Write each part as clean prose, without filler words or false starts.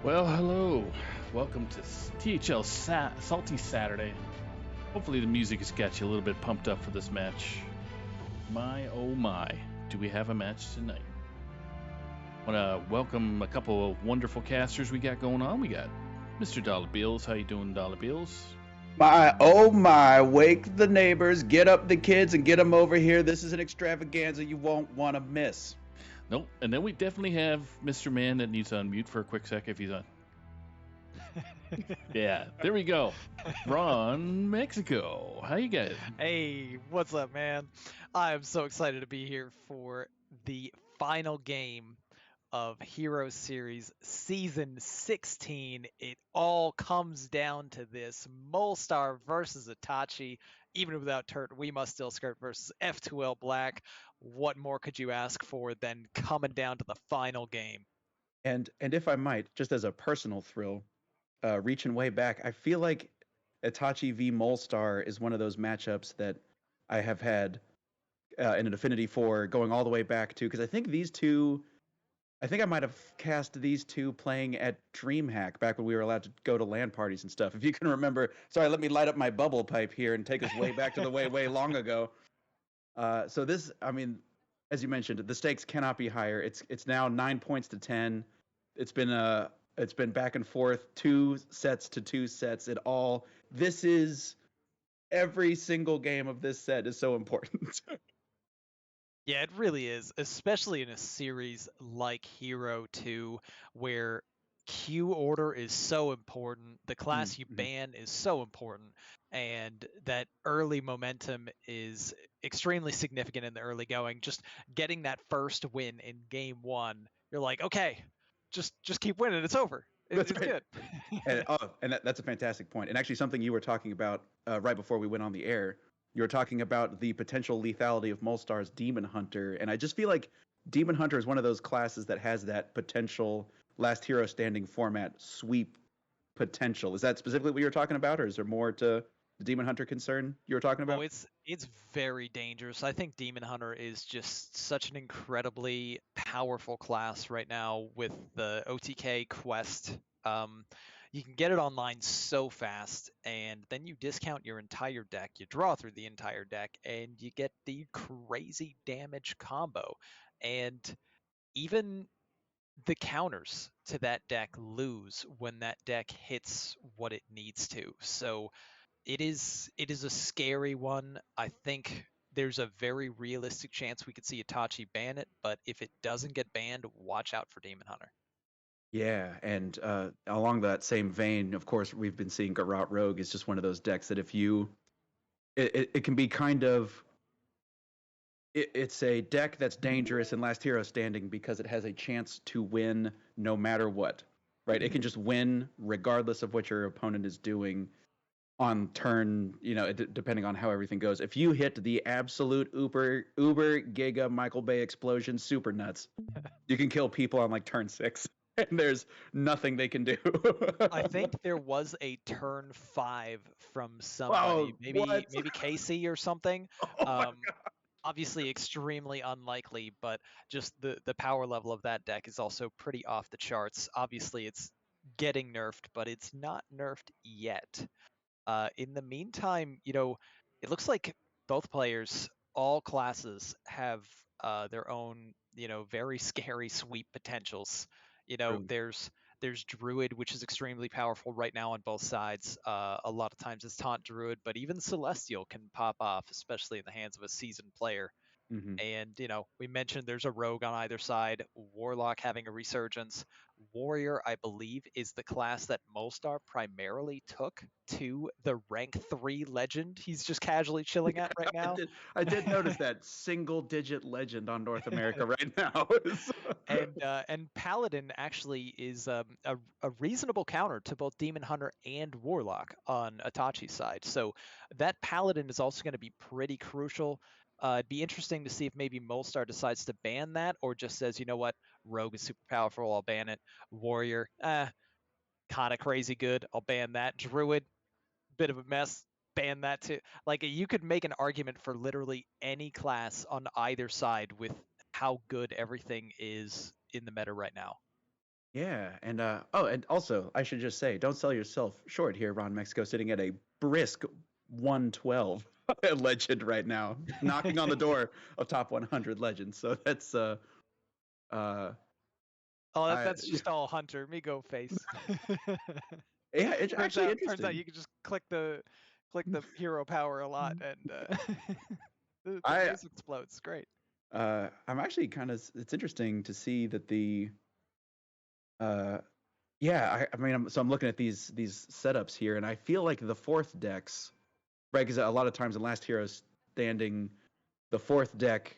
Well, hello. Welcome to THL Salty Saturday. Hopefully, the music has got you a little bit pumped up for this match. My oh my, do we have a match tonight? Want to welcome a couple of wonderful casters we got going on. We got Mr. Dollar Bills. How you doing, Dollar Bills? My, oh my, wake the neighbors, get up the kids, and get them over here. This is an extravaganza you won't want to miss. Nope. And then we definitely have Mr. Man that needs to unmute for a quick sec if he's on. Yeah, there we go. Ron, Mexico. How you guys? Hey, what's up, man? I am so excited to be here for the final game of Hero Series Season 16. It all comes down to this Molstar versus Itachi. Even without Turt, we must still skirt versus F2L Black. What more could you ask for than coming down to the final game? And if I might, just as a personal thrill, reaching way back, I feel like Itachi v Molstar is one of those matchups that I have had in an affinity for going all the way back to, because I think these two, I think I might have cast these two playing at DreamHack back when we were allowed to go to LAN parties and stuff. If you can remember, sorry, let me light up my bubble pipe here and take us way back to the way long ago. So this, I mean, as you mentioned, the stakes cannot be higher. It's now 9 points to 10. It's been back and forth, 2 sets to 2 sets. It all this is every single game of this set is so important. Yeah, it really is, especially in a series like Hero 2, where Q order is so important, the class you Mm-hmm. ban is so important, and that early momentum is extremely significant in the early going. Just getting that first win in game one, you're like, okay, just keep winning, it's over. That's It's right. good. And that's a fantastic point. And actually, something you were talking about right before we went on the air, you were talking about the potential lethality of Molstar's Demon Hunter, and I just feel like Demon Hunter is one of those classes that has that potential last hero standing format sweep potential. Is that specifically what you were talking about, or is there more to the Demon Hunter concern you were talking Oh, about? it's very dangerous. I think Demon Hunter is just such an incredibly powerful class right now with the OTK quest. Um, you can get it online so fast, and then you discount your entire deck. You draw through the entire deck, and you get the crazy damage combo. And even the counters to that deck lose when that deck hits what it needs to. So it is a scary one. I think there's a very realistic chance we could see Itachi ban it, but if it doesn't get banned, watch out for Demon Hunter. Yeah, and along that same vein, of course, we've been seeing Garrote Rogue is just one of those decks that if you, it can be kind of, it's a deck that's dangerous in Last Hero Standing because it has a chance to win no matter what, right? It can just win regardless of what your opponent is doing on turn, depending on how everything goes. If you hit the absolute uber giga Michael Bay explosion super nuts, you can kill people on like turn 6 and there's nothing they can do. I think there was a turn 5 from somebody, Oh, what? maybe Casey or something. Oh my Um, Obviously extremely unlikely, but just the power level of that deck is also pretty off the charts. Obviously, it's getting nerfed, but it's not nerfed yet. In the meantime, it looks like both players, all classes, have their own, very scary sweep potentials. True. There's Druid, which is extremely powerful right now on both sides. A lot of times it's Taunt Druid, but even Celestial can pop off, especially in the hands of a seasoned player. Hmm. And, we mentioned there's a rogue on either side, Warlock having a resurgence. Warrior, I believe, is the class that Molstar primarily took to the rank 3 legend he's just casually chilling at right I now. did. I did notice that single-digit legend on North America right now. And Paladin actually is a reasonable counter to both Demon Hunter and Warlock on Itachi's side. So that Paladin is also going to be pretty crucial. It'd be interesting to see if maybe Molstar decides to ban that or just says, you know what, Rogue is super powerful, I'll ban it. Warrior, kind of crazy good, I'll ban that. Druid, bit of a mess, ban that too. Like you could make an argument for literally any class on either side with how good everything is in the meta right now. Yeah, and and also I should just say, don't sell yourself short here, Ron Mexico, sitting at a brisk 112 legend right now, knocking on the door of top 100 legends. So that's uh Oh, I that's just all Hunter. Me go face. yeah, it's actually Turns out interesting. you can just click the hero power a lot, and the I face explodes. Great. I'm actually kind of it's interesting to see that the uh yeah, I mean I'm looking at these setups here and I feel like the fourth decks, right? Because a lot of times in Last Hero Standing, the fourth deck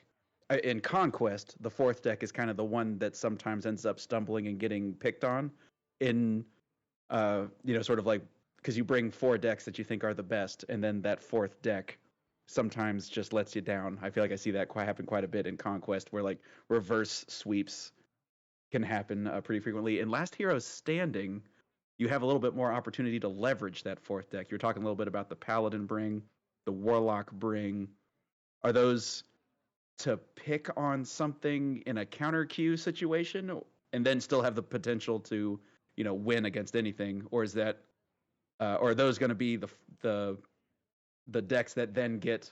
in Conquest, the fourth deck is kind of the one that sometimes ends up stumbling and getting picked on in sort of like because you bring four decks that you think are the best, and then that fourth deck sometimes just lets you down. I feel like I see that happen quite a bit in Conquest, where like reverse sweeps can happen pretty frequently. In Last Hero Standing, you have a little bit more opportunity to leverage that fourth deck. You're talking a little bit about the Paladin bring, the Warlock bring. Are those to pick on something in a counter queue situation and then still have the potential to, win against anything, or is that, or are those going to be the the decks that then get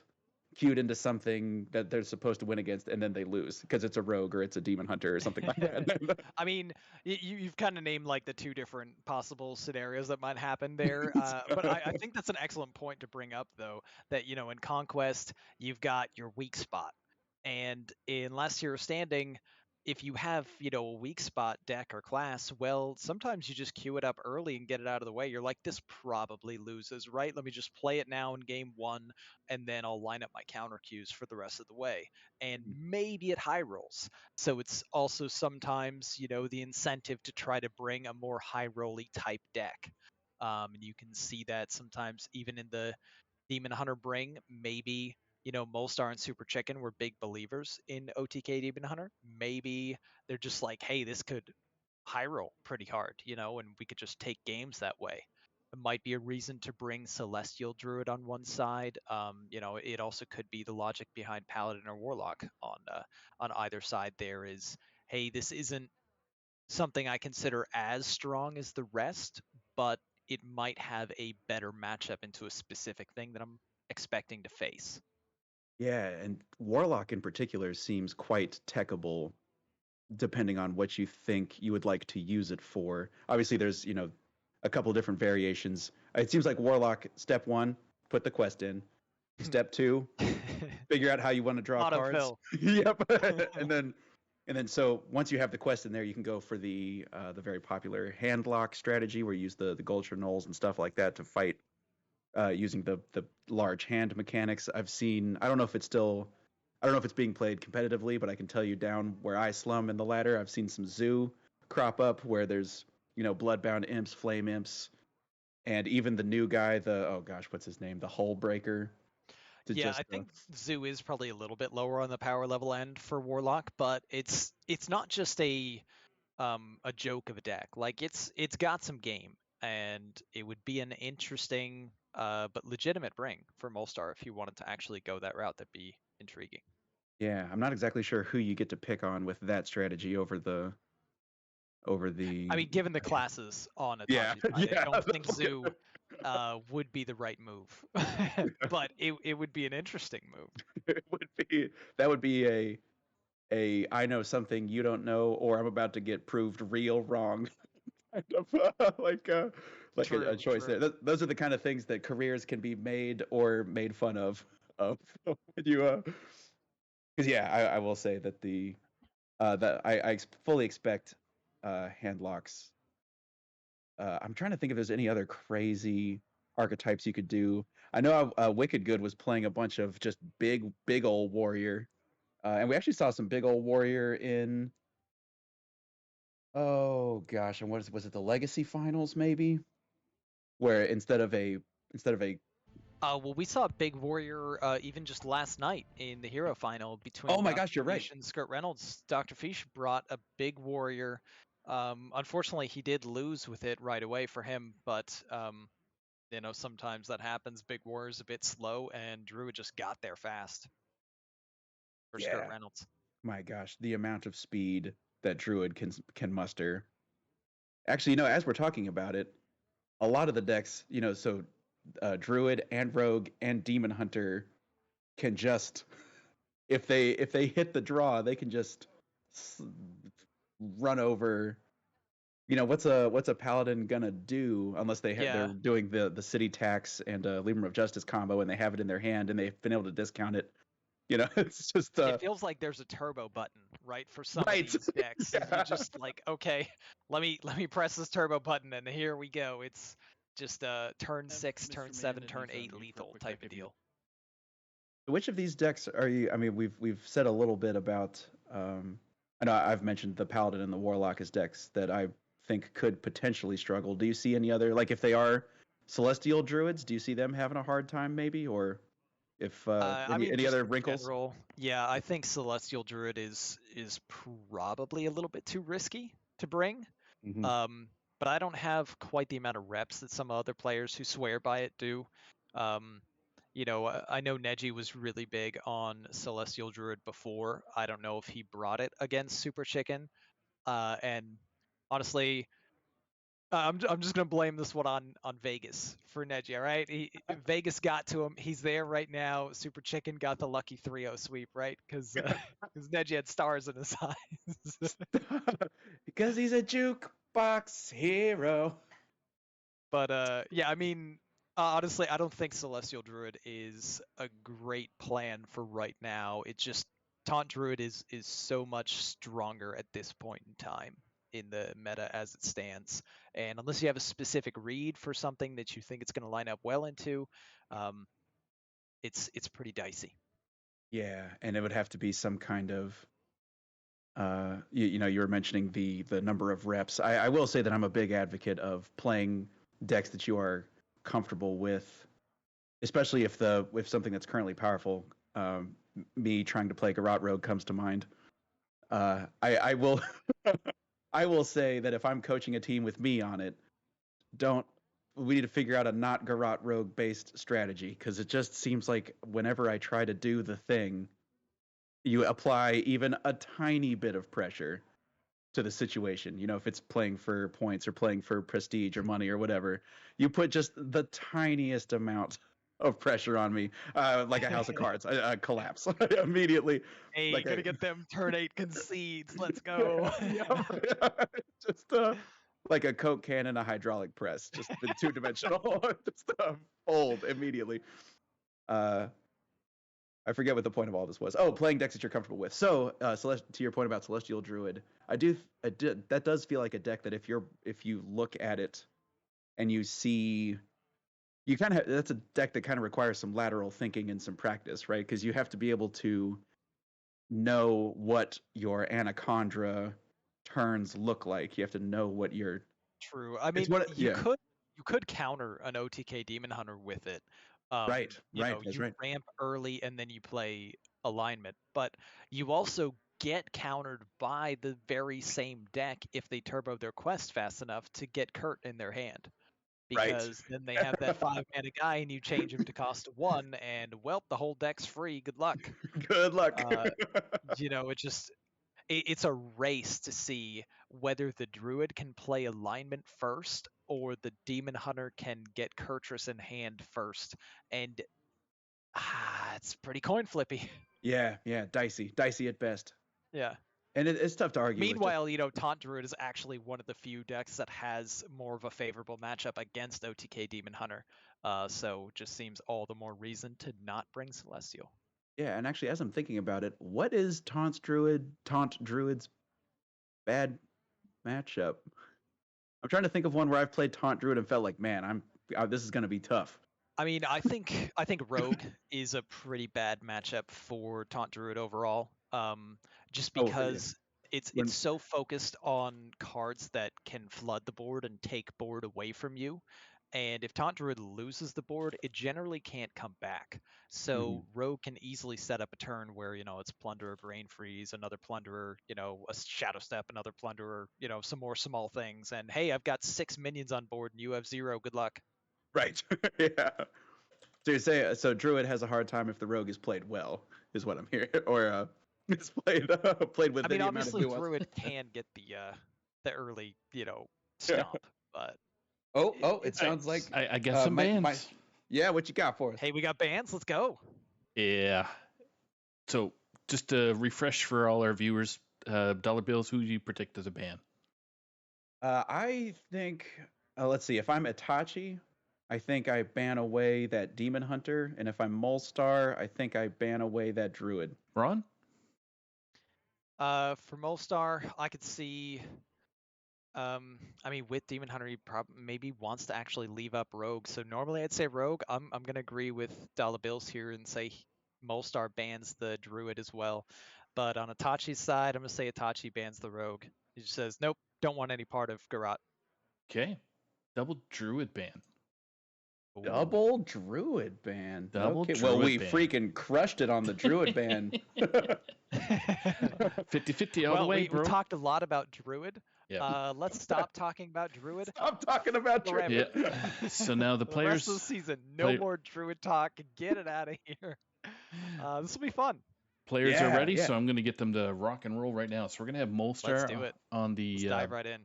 queued into something that they're supposed to win against and then they lose because it's a rogue or it's a demon hunter or something like that? I mean, you've kind of named like the two different possible scenarios that might happen there. But I think that's an excellent point to bring up, though, that, in Conquest, you've got your weak spot. And in Last Hero Standing, if you have, a weak spot deck or class, well, sometimes you just queue it up early and get it out of the way. You're like, this probably loses, right? Let me just play it now in game one, and then I'll line up my counter queues for the rest of the way. And maybe it high rolls. So it's also sometimes, the incentive to try to bring a more high rolly type deck. And you can see that sometimes even in the Demon Hunter bring, maybe, Molstar and Super Chicken were big believers in OTK Demon Hunter. Maybe they're just like, hey, this could high roll pretty hard, and we could just take games that way. It might be a reason to bring Celestial Druid on one side. It also could be the logic behind Paladin or Warlock on either side. There is, hey, this isn't something I consider as strong as the rest, but it might have a better matchup into a specific thing that I'm expecting to face. Yeah, and Warlock in particular seems quite techable depending on what you think you would like to use it for. Obviously, there's, a couple different variations. It seems like Warlock, step one, put the quest in. Step two, figure out how you want to draw cards. Autofill. Yep. and then so once you have the quest in there, you can go for the very popular handlock strategy where you use the Gulcher Knolls and stuff like that to fight using the large hand mechanics. I don't know if it's still, I don't know if it's being played competitively, but I can tell you down where I slum in the ladder, I've seen some zoo crop up where there's, bloodbound imps, flame imps, and even the new guy, oh gosh, what's his name? The Hull Breaker. To Yeah, just I think Zoo is probably a little bit lower on the power level end for Warlock, but it's not just a joke of a deck. Like it's got some game, and it would be an interesting but legitimate bring for Molstar if you wanted to actually go that route. That'd be intriguing. Yeah, I'm not exactly sure who you get to pick on with that strategy over the I mean, given the classes on yeah, Itachi's side, I yeah. don't think Zoo would be the right move, but it would be an interesting move. It would be that would be a I know something you don't know, or I'm about to get proved real wrong kind of like a True, choice there. true. Those are the kind of things that careers can be made or made fun of when you because yeah, I will say that that I fully expect handlocks. I'm trying to think if there's any other crazy archetypes you could do. I know Wicked Good was playing a bunch of just big old warrior, and we actually saw some big old warrior in. Oh gosh, and was it the Legacy Finals maybe? Where instead of a Well, we saw a big warrior even just last night in the hero final oh between my Dr. gosh, you're right. Fish and Skirt Reynolds. Dr. Fish brought a big warrior. Unfortunately, he did lose with it right away for him, but sometimes that happens. Big warrior's a bit slow, and Druid just got there fast for Skirt Yeah, Reynolds. my gosh, the amount of speed that Druid can muster. Actually, as we're talking about it, a lot of the decks, so Druid and Rogue and Demon Hunter can just, if they hit the draw, they can just run over. What's a paladin gonna do unless they're doing the city tax and Libram of Justice combo and they have it in their hand and they've been able to discount it. It's just it feels like there's a turbo button, right, for some of these decks. Yeah. You're just like, okay, let me press this turbo button and here we go. It's just turn 6, turn 7, turn 8 lethal type of deal. Which of these decks are you? I mean, we've said a little bit about. I know I've mentioned the Paladin and the Warlock as decks that I think could potentially struggle. Do you see any other, like if they are Celestial Druids, do you see them having a hard time maybe, or if any other wrinkles? General, yeah, I think Celestial Druid is probably a little bit too risky to bring. Mm-hmm. But I don't have quite the amount of reps that some other players who swear by it do. I know Neji was really big on Celestial Druid before. I don't know if he brought it against Super Chicken. And honestly, I'm just gonna blame this one on Vegas for Neji. All right, Vegas got to him. He's there right now. Super Chicken got the lucky 3-0 sweep, right? Because Neji had stars in his eyes. Because he's a jukebox hero. But yeah, I mean, honestly, I don't think Celestial Druid is a great plan for right now. It's just Taunt Druid is so much stronger at this point in time in the meta as it stands. And unless you have a specific read for something that you think it's going to line up well into, it's pretty dicey. Yeah, and it would have to be some kind of you were mentioning the number of reps. I will say that I'm a big advocate of playing decks that you are comfortable with, especially if something that's currently powerful. Me trying to play Garrote Rogue comes to mind. I will I will say that if I'm coaching a team with me on it, we need to figure out a not Garrote Rogue based strategy, because it just seems like whenever I try to do the thing, you apply even a tiny bit of pressure to the situation. If it's playing for points or playing for prestige or money or whatever, you put just the tiniest amount of pressure on me, like a house of cards. I collapse immediately. Hey, like gonna get them turn 8 concedes. Let's go. Just like a Coke can and a hydraulic press, just the two-dimensional, just fold immediately. I forget what the point of all this was. Oh, playing decks that you're comfortable with. So, to your point about Celestial Druid, that does feel like a deck that if you look at it and you see, that's a deck that kind of requires some lateral thinking and some practice, right? Because you have to be able to know what your Anacondra turns look like. You have to know what your True. I mean, you could counter an OTK Demon Hunter with it. Right. You right. ramp early and then you play alignment, but you also get countered by the very same deck if they turbo their quest fast enough to get Kurt in their hand. Because then they have that 5-mana guy and you change him to cost 1 and the whole deck's free. Good luck. Good luck. It's a race to see whether the Druid can play alignment first or the Demon Hunter can get Kurtrus in hand first. And it's pretty coin flippy. Yeah, dicey at best. Yeah. And it's tough to argue. Meanwhile, Taunt Druid is actually one of the few decks that has more of a favorable matchup against OTK Demon Hunter. So just seems all the more reason to not bring Celestial. Yeah, and actually, as I'm thinking about it, what is Taunt Druid's bad matchup? I'm trying to think of one where I've played Taunt Druid and felt like, man, this is going to be tough. I mean, I think Rogue is a pretty bad matchup for Taunt Druid overall. Just because it's so focused on cards that can flood the board and take board away from you. And if Taunt Druid loses the board, it generally can't come back. So Rogue can easily set up a turn where, it's Plunderer, Brain Freeze, another Plunderer, a Shadow Step, another Plunderer, some more small things. And hey, I've got 6 minions on board and you have 0. Good luck. Right. Yeah. So you say, Druid has a hard time if the Rogue is played well, is what I'm hearing. Or it's played with. I mean, obviously Druid can get the early, stomp. But it it's sounds like I guess some bands. Yeah, what you got for us? hey, we got bands. Let's go. Yeah. So just to refresh for all our viewers, dollar bills. Who do you predict as a ban? I think, let's see, if I'm Itachi, I think I ban away that Demon Hunter, and if I'm Molstar, I think I ban away that Druid. Ron? For Molstar, I could see. I mean, with Demon Hunter, he maybe wants to actually leave up Rogue. So normally I'd say Rogue. I'm gonna agree with Dollar Bills here and say Molstar bans the Druid as well. But on Itachi's side, I'm gonna say Itachi bans the Rogue. He just says, nope, don't want any part of Garrote. Okay. Double Druid ban. Ooh. Double Druid ban. Double okay. Druid Well, we ban. freaking crushed it on the Druid ban. 50-50 all the way, we bro. talked a lot about Druid. Yeah. Let's stop talking about Druid. Stop talking about Druid. Yeah. So now the The players. rest of the season, no more Druid talk. Get it out of here. This will be fun. Players are ready, Yeah. so I'm going to get them to rock and roll right now. So we're going to have Let's do Molstar it. on the Let's dive right in.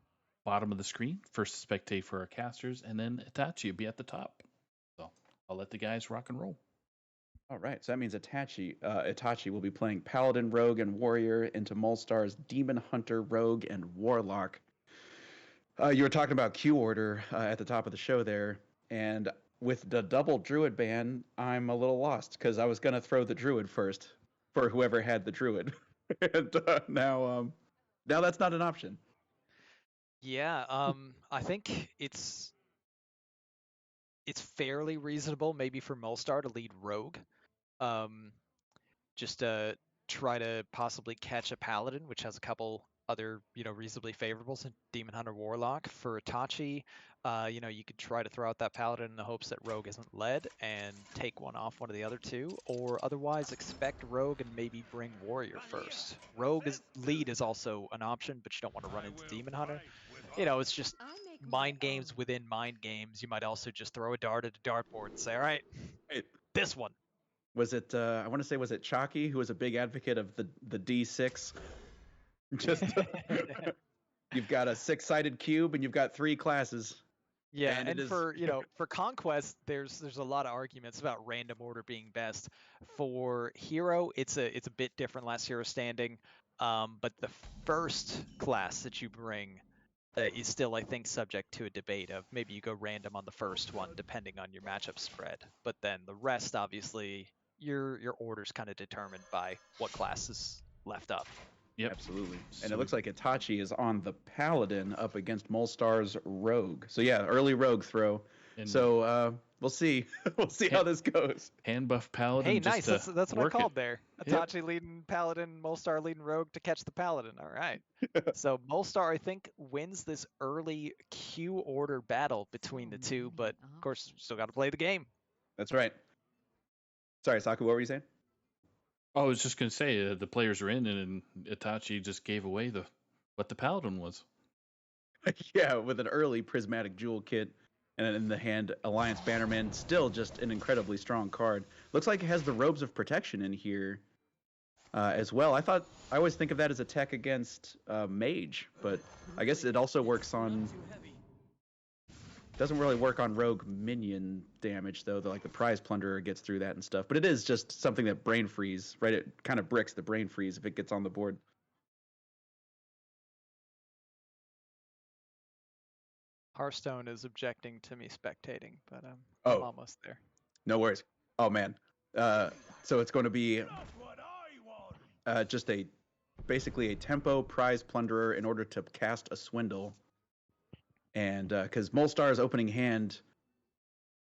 bottom of the screen. First spectate for our casters, and then Itachi will be at the top. So I'll let the guys rock and roll. All right, so that means Itachi will be playing Paladin, Rogue, and Warrior into Molstar's Demon Hunter, Rogue, and Warlock. You were talking about Q order at the top of the show there, and with the double Druid ban, I'm a little lost because I was going to throw the Druid first for whoever had the Druid, and now that's not an option. Yeah, I think it's fairly reasonable maybe for Molstar to lead Rogue. Just to try to possibly catch a Paladin, which has a couple other, reasonably favorables in Demon Hunter Warlock. For Itachi, you could try to throw out that Paladin in the hopes that Rogue isn't led and take one off one of the other two, or otherwise expect Rogue and maybe bring Warrior first. Lead is also an option, but you don't want to run into Demon Hunter. It's just mind games within mind games. You might also just throw a dart at a dartboard and say, all right, this one. Was it, I want to say, was it Chalky, who was a big advocate of the D6? Just, you've got a 6-sided cube and you've got 3 classes. Yeah, and for Conquest, there's a lot of arguments about random order being best. For Hero, it's a bit different, last hero standing. But the first class that you bring is still, I think, subject to a debate of maybe you go random on the first one depending on your matchup spread. But then the rest, obviously, your order's kind of determined by what class is left up. Yep. Absolutely. And it looks like Itachi is on the Paladin up against Molstar's Rogue. So yeah, early Rogue throw. And so we'll see. We'll see how this goes. Hand buff Paladin. Hey, nice. That's what I called there. Itachi Yep. leading Paladin, Molstar leading Rogue to catch the Paladin. All right. So Molstar, I think, wins this early Q order battle between the two, but of course, still got to play the game. That's right. Sorry, Saku, what were you saying? Oh, I was just going to say the players are in, and Itachi just gave away what the Paladin was. Yeah, with an early Prismatic Jewel kit and in the hand, Alliance Bannerman, still just an incredibly strong card. Looks like it has the Robes of Protection in here as well. I always think of that as a tech against Mage, but I guess it also works on... Doesn't really work on Rogue minion damage, though. Like the Prize Plunderer gets through that and stuff. But it is just something that Brain Freeze, right? It kind of bricks the Brain Freeze if it gets on the board. Hearthstone is objecting to me spectating, but I'm almost there. No worries. Oh, man. So it's going to be just basically a tempo Prize Plunderer in order to cast a Swindle. And because Molstar's opening hand,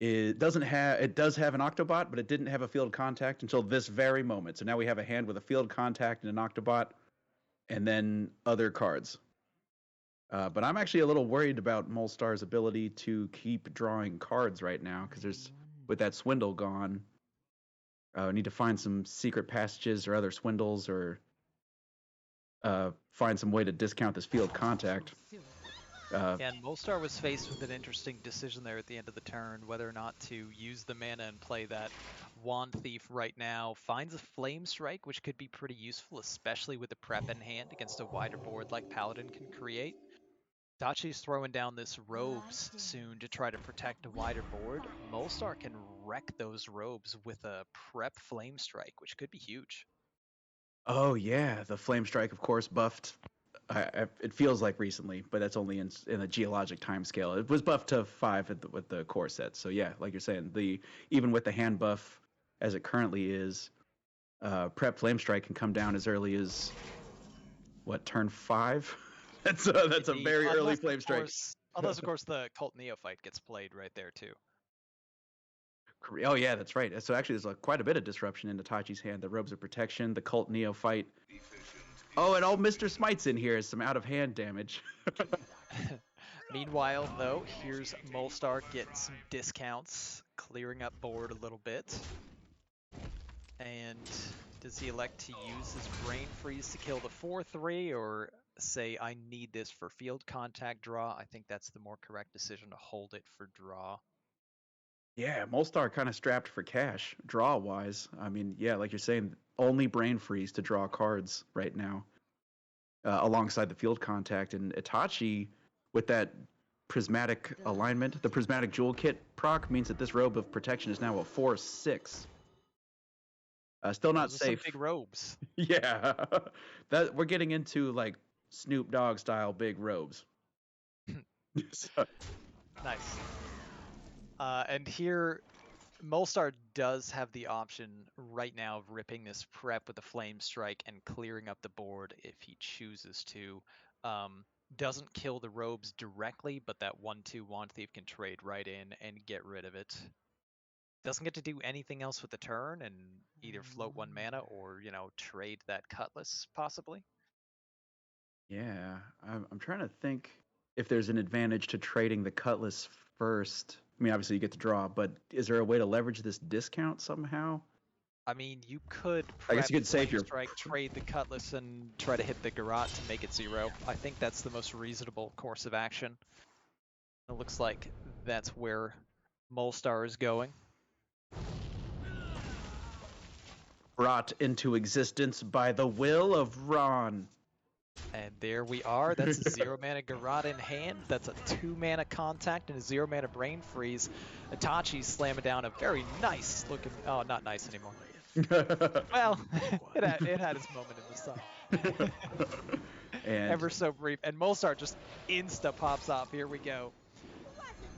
it does have an Octobot, but it didn't have a field contact until this very moment. So now we have a hand with a field contact and an Octobot, and then other cards. But I'm actually a little worried about Molstar's ability to keep drawing cards right now, because with that Swindle gone, we need to find some secret passages or other Swindles, or find some way to discount this field contact. And Molstar was faced with an interesting decision there at the end of the turn, whether or not to use the mana and play that Wand Thief right now. Finds a Flame Strike, which could be pretty useful, especially with the prep in hand against a wider board like Paladin can create. Dachi's throwing down this robes soon to try to protect a wider board. Molstar can wreck those robes with a prep flame strike, which could be huge. Oh yeah, the Flame Strike, of course, buffed. It feels like recently, but that's only in a geologic time scale. It was buffed to 5 with the core set. So yeah, like you're saying, the even with the hand buff as it currently is, prep Flame Strike can come down as early as what, turn 5? That's a Indeed, very early unless, Flame of Strike. course, unless of course the Cult Neophyte gets played right there too. Oh yeah, that's right. So actually, there's quite a bit of disruption in Itachi's hand. The Robes of Protection, the Cult Neophyte. Oh, and all Mr. Smite's in here is some out of hand damage. Meanwhile, though, here's Molstar getting some discounts, clearing up board a little bit. And does he elect to use his Brain Freeze to kill the 4-3, or say, I need this for field contact draw? I think that's the more correct decision, to hold it for draw. Yeah, Molstar kind of strapped for cash, draw wise. I mean, yeah, like you're saying, only Brain Freeze to draw cards right now, alongside the field contact. And Itachi, with that prismatic alignment, the prismatic jewel kit proc means that this robe of protection is now a 4/6. Still not Those are some safe. big robes. Yeah, that we're getting into like Snoop Dogg style big robes. So, Nice. And here, Molstar does have the option right now of ripping this prep with a Flame Strike and clearing up the board if he chooses to. Doesn't kill the robes directly, but that 1/2 Wand Thief can trade right in and get rid of it. Doesn't get to do anything else with the turn and either float 1 mana or, trade that Cutlass, possibly. yeah, I'm trying to think if there's an advantage to trading the Cutlass first. I mean, obviously you get to draw, but is there a way to leverage this discount somehow? I mean, you could I guess prep you could save Flame your Strike, trade the Cutlass, and try to hit the Garrote to make it 0. I think that's the most reasonable course of action. It looks like that's where Molstar is going. brought into existence by the will of Ron. And there we are. That's a 0 mana Garrote in hand. That's a 2 mana Contact and a 0 mana Brain Freeze. Itachi's slamming down a very nice looking. Oh, not nice anymore. Well, it had its moment in the sun. And ever so brief. And Molstar just insta pops off. Here we go.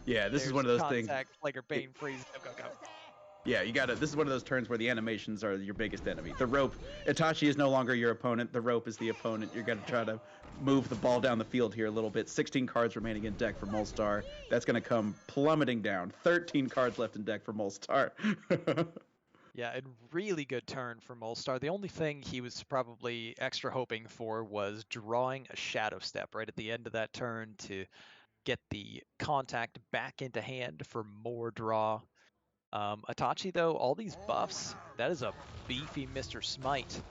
yeah, this There's is one of those things. Contact, Flaker, Bane, Freeze, go. Yeah, you gotta. This is one of those turns where the animations are your biggest enemy. The rope. Itachi is no longer your opponent. The rope is the opponent. You're gonna try to move the ball down the field here a little bit. 16 cards remaining in deck for Molstar. That's gonna come plummeting down. 13 cards left in deck for Molstar. Yeah, a really good turn for Molstar. The only thing he was probably extra hoping for was drawing a Shadow Step right at the end of that turn to get the Contact back into hand for more draw. Itachi, though, all these buffs, that is a beefy Mr. Smite.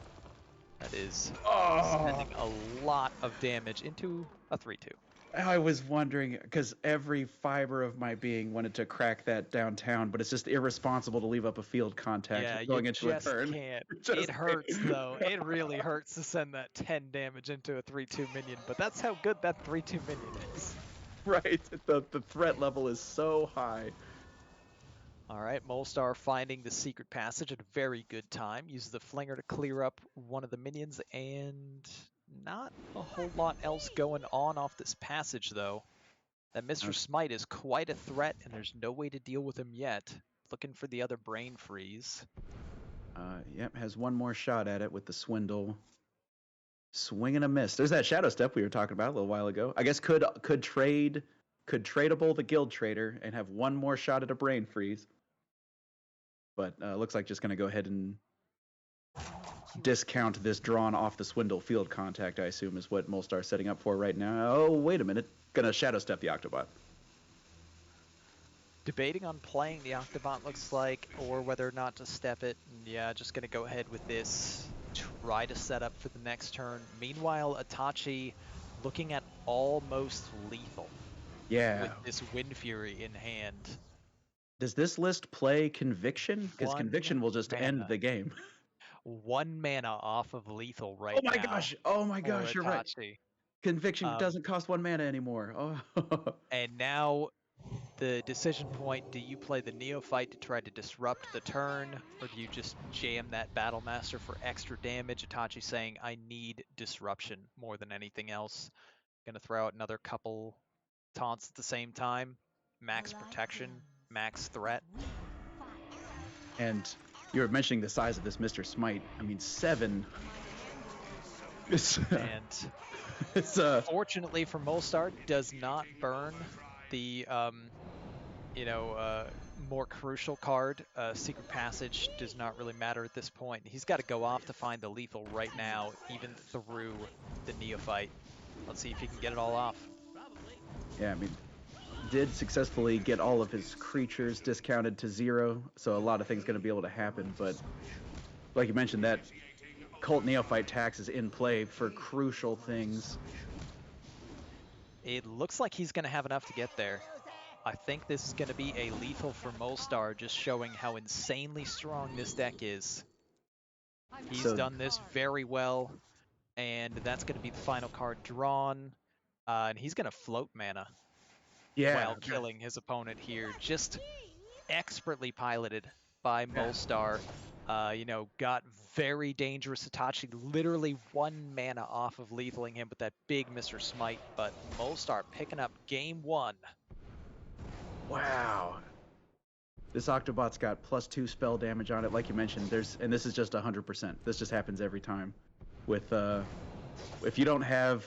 That is spending a lot of damage into a 3/2. I was wondering because every fiber of my being wanted to crack that downtown, but it's just irresponsible to leave up a field contact Yeah, going you into a just turn. can't. Just It hurts, can't. though. It really hurts to send that 10 damage into a 3/2 minion, but that's how good that 3/2 minion is. Right. The threat level is so high. All right, Molstar finding the secret passage at a very good time. Uses the Flinger to clear up one of the minions, and not a whole lot else going on off this passage, though. That Mr. Smite is quite a threat, and there's no way to deal with him yet. Looking for the other Brain Freeze. Yep, has one more shot at it with the Swindle. Swing and a miss. There's that Shadow Step we were talking about a little while ago. I guess could tradable the Guild Trader and have one more shot at a Brain Freeze. But looks like just going to go ahead and discount this drawn off the Swindle field contact, I assume, is what Molstar's setting up for right now. Oh, wait a minute. Going to Shadow Step the Octobot. Debating on playing the Octobot, looks like, or whether or not to step it. Yeah, just going to go ahead with this. Try to set up for the next turn. Meanwhile, Itachi looking at almost lethal. Yeah. With this Wind Fury in hand. Does this list play Conviction? Because Conviction will just end the game. 1 mana off of lethal right now. Oh my gosh, you're right. Conviction doesn't cost 1 mana anymore. Oh. And now the decision point, do you play the Neophyte to try to disrupt the turn, or do you just jam that Battle Master for extra damage? Itachi saying, I need disruption more than anything else. Gonna throw out another couple taunts at the same time. Max protection, max threat. And you were mentioning the size of this Mr. Smite. I mean, 7. And it's fortunately for Molstar, does not burn the more crucial card. Secret Passage does not really matter at this point. He's got to go off to find the lethal right now, even through the Neophyte. Let's see if he can get it all off. Yeah, I mean, did successfully get all of his creatures discounted to 0, so a lot of things going to be able to happen. But like you mentioned, that Cult Neophyte tax is in play for crucial things. It looks like he's going to have enough to get there. I think this is going to be a lethal for Molstar, just showing how insanely strong this deck is. He's done this very well, and that's going to be the final card drawn. And he's going to float mana while killing his opponent here. Just expertly piloted by Molstar. Got very dangerous. Itachi literally 1 mana off of lethaling him with that big Mr. Smite, but Molstar picking up game 1. Wow. This Octobot's got +2 spell damage on it, like you mentioned. And this is just 100%. This just happens every time. With if you don't have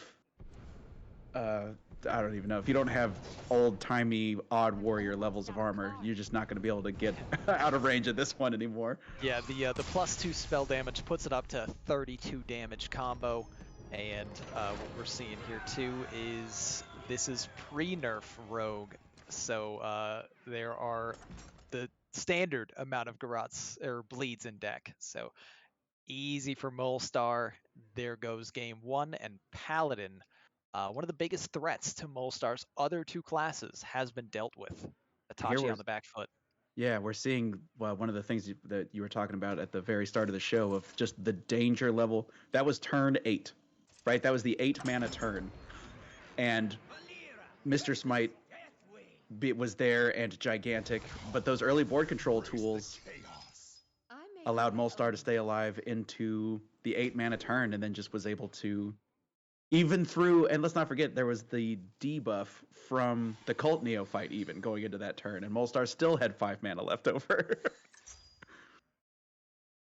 I don't even know. If you don't have old-timey odd warrior levels of armor, you're just not going to be able to get out of range of this one anymore. Yeah, the +2 spell damage puts it up to 32 damage combo. And what we're seeing here too is this is pre-nerf Rogue. So there are the standard amount of Garrots or bleeds in deck. So easy for Molstar. There goes game 1, and Paladin. One of the biggest threats to Molstar's other 2 classes has been dealt with. Itachi on the back foot. Yeah, we're seeing one of the things that you were talking about at the very start of the show of just the danger level. That was turn 8, right? That was the 8 mana turn. And Mr. Smite was there and gigantic, but those early board control tools allowed Molstar to stay alive into the 8 mana turn, and then just was able to even through, and let's not forget, there was the debuff from the Cult Neophyte even going into that turn, and Molstar still had 5 mana left over.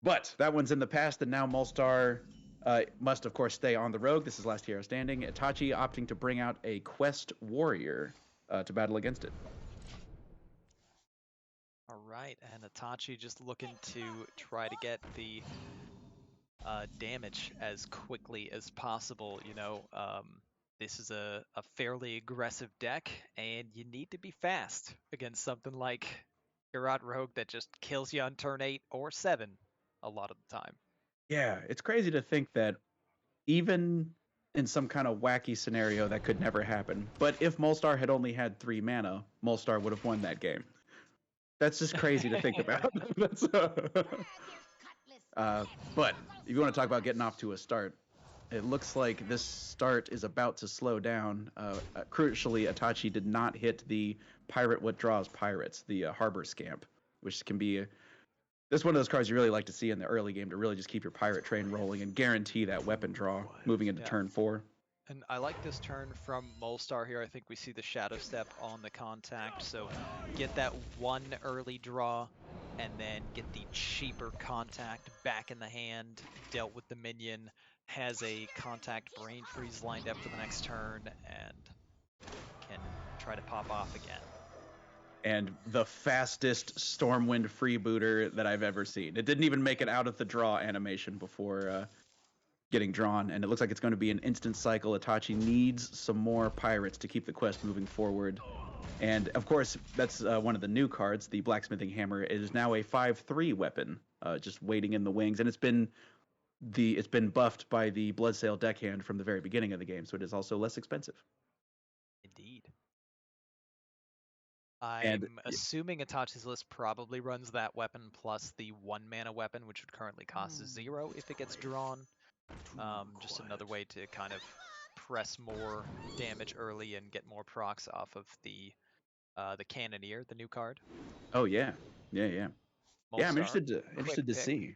But that one's in the past, and now Molstar must, of course, stay on the rogue. This is last hero standing. Itachi opting to bring out a Quest Warrior to battle against it. All right, and Itachi just looking to try to get the damage as quickly as possible. This is a fairly aggressive deck, and you need to be fast against something like Garrot Rogue that just kills you on turn 8 or 7 a lot of the time. Yeah, it's crazy to think that even in some kind of wacky scenario that could never happen, but if Molstar had only had 3 mana, Molstar would have won that game. That's just crazy to think about. But if you want to talk about getting off to a start, it looks like this start is about to slow down. Crucially, Itachi did not hit the Pirate What Draws Pirates, the Harbor Scamp, which can be this is one of those cards you really like to see in the early game to really just keep your pirate train rolling and guarantee that weapon draw moving into turn 4. And I like this turn from Molstar here. I think we see the Shadow Step on the contact, so get that 1 early draw, and then get the cheaper contact back in the hand, dealt with the minion, has a contact Brain Freeze lined up for the next turn, and can try to pop off again. And the fastest Stormwind freebooter that I've ever seen. It didn't even make it out of the draw animation before getting drawn, and it looks like it's going to be an instant cycle. Itachi needs some more pirates to keep the quest moving forward. And of course, that's one of the new cards, the Blacksmithing Hammer. It is now a 5/3 weapon, just waiting in the wings, and it's been buffed by the Bloodsail Deckhand from the very beginning of the game, so it is also less expensive. Indeed. I'm assuming Itachi's list probably runs that weapon plus the 1 mana weapon, which would currently cost 0 if it gets drawn. Just another way to kind of press more damage early and get more procs off of the Cannoneer, the new card. Oh yeah, yeah. Yeah, I'm Molstar, interested to pick. see.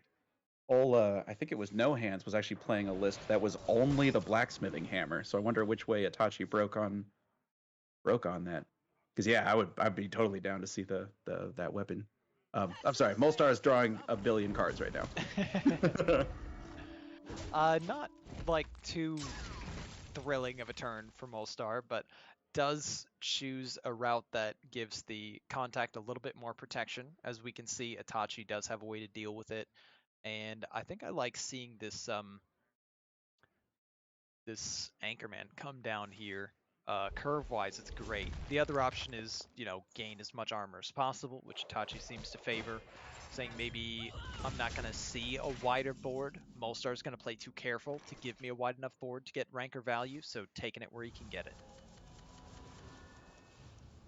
I think it was No Hands was actually playing a list that was only the blacksmithing hammer. So I wonder which way Itachi broke on that. Because yeah, I'd be totally down to see that weapon. I'm sorry, Molstar is drawing a billion cards right now. Not like too thrilling of a turn for Molstar, but does choose a route that gives the contact a little bit more protection. As we can see, Itachi does have a way to deal with it, and I think I like seeing this this Anchorman come down here. Curve-wise, it's great. The other option is, gain as much armor as possible, which Itachi seems to favor, saying maybe I'm not going to see a wider board. Molstar's going to play too careful to give me a wide enough board to get rank or value, so taking it where he can get it.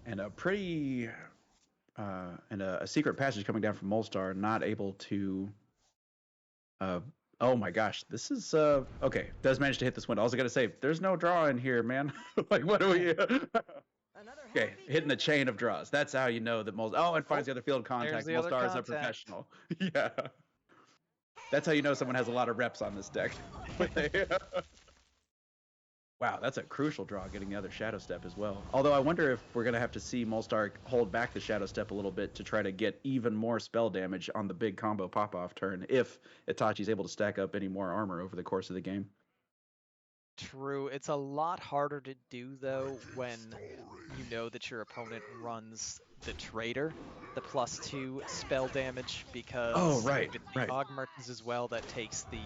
And a secret passage coming down from Molstar, not able to. Oh my gosh, this is okay. Does manage to hit this window. I was gonna say, there's no draw in here, man. Like, what do we? Okay, hitting a chain of draws. That's how you know that Molstar. Oh, and finds the other field contact. Molstar is a professional. Yeah. That's how you know someone has a lot of reps on this deck. Wow, that's a crucial draw, getting the other Shadow Step as well. Although I wonder if we're going to have to see Molstar hold back the Shadow Step a little bit to try to get even more spell damage on the big combo pop-off turn if Itachi's able to stack up any more armor over the course of the game. True. It's a lot harder to do, though, when you know that your opponent runs the Traitor, the +2 spell damage, because right. Augmerchants as well, that takes the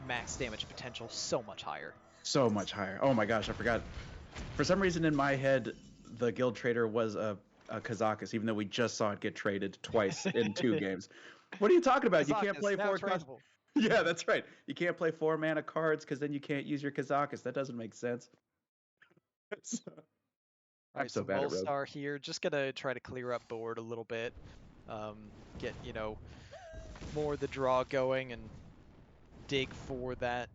max damage potential so much higher. So much higher. Oh my gosh, I forgot. For some reason in my head, the Guild Trader was a Kazakus, even though we just saw it get traded twice in 2 games. What are you talking about? Kazakus, you can't play 4 cards. Yeah, that's right. You can't play 4 mana cards because then you can't use your Kazakus. That doesn't make sense. I'm so bad at Rogue. Molstar here, just gonna try to clear up board a little bit, get more of the draw going and dig for that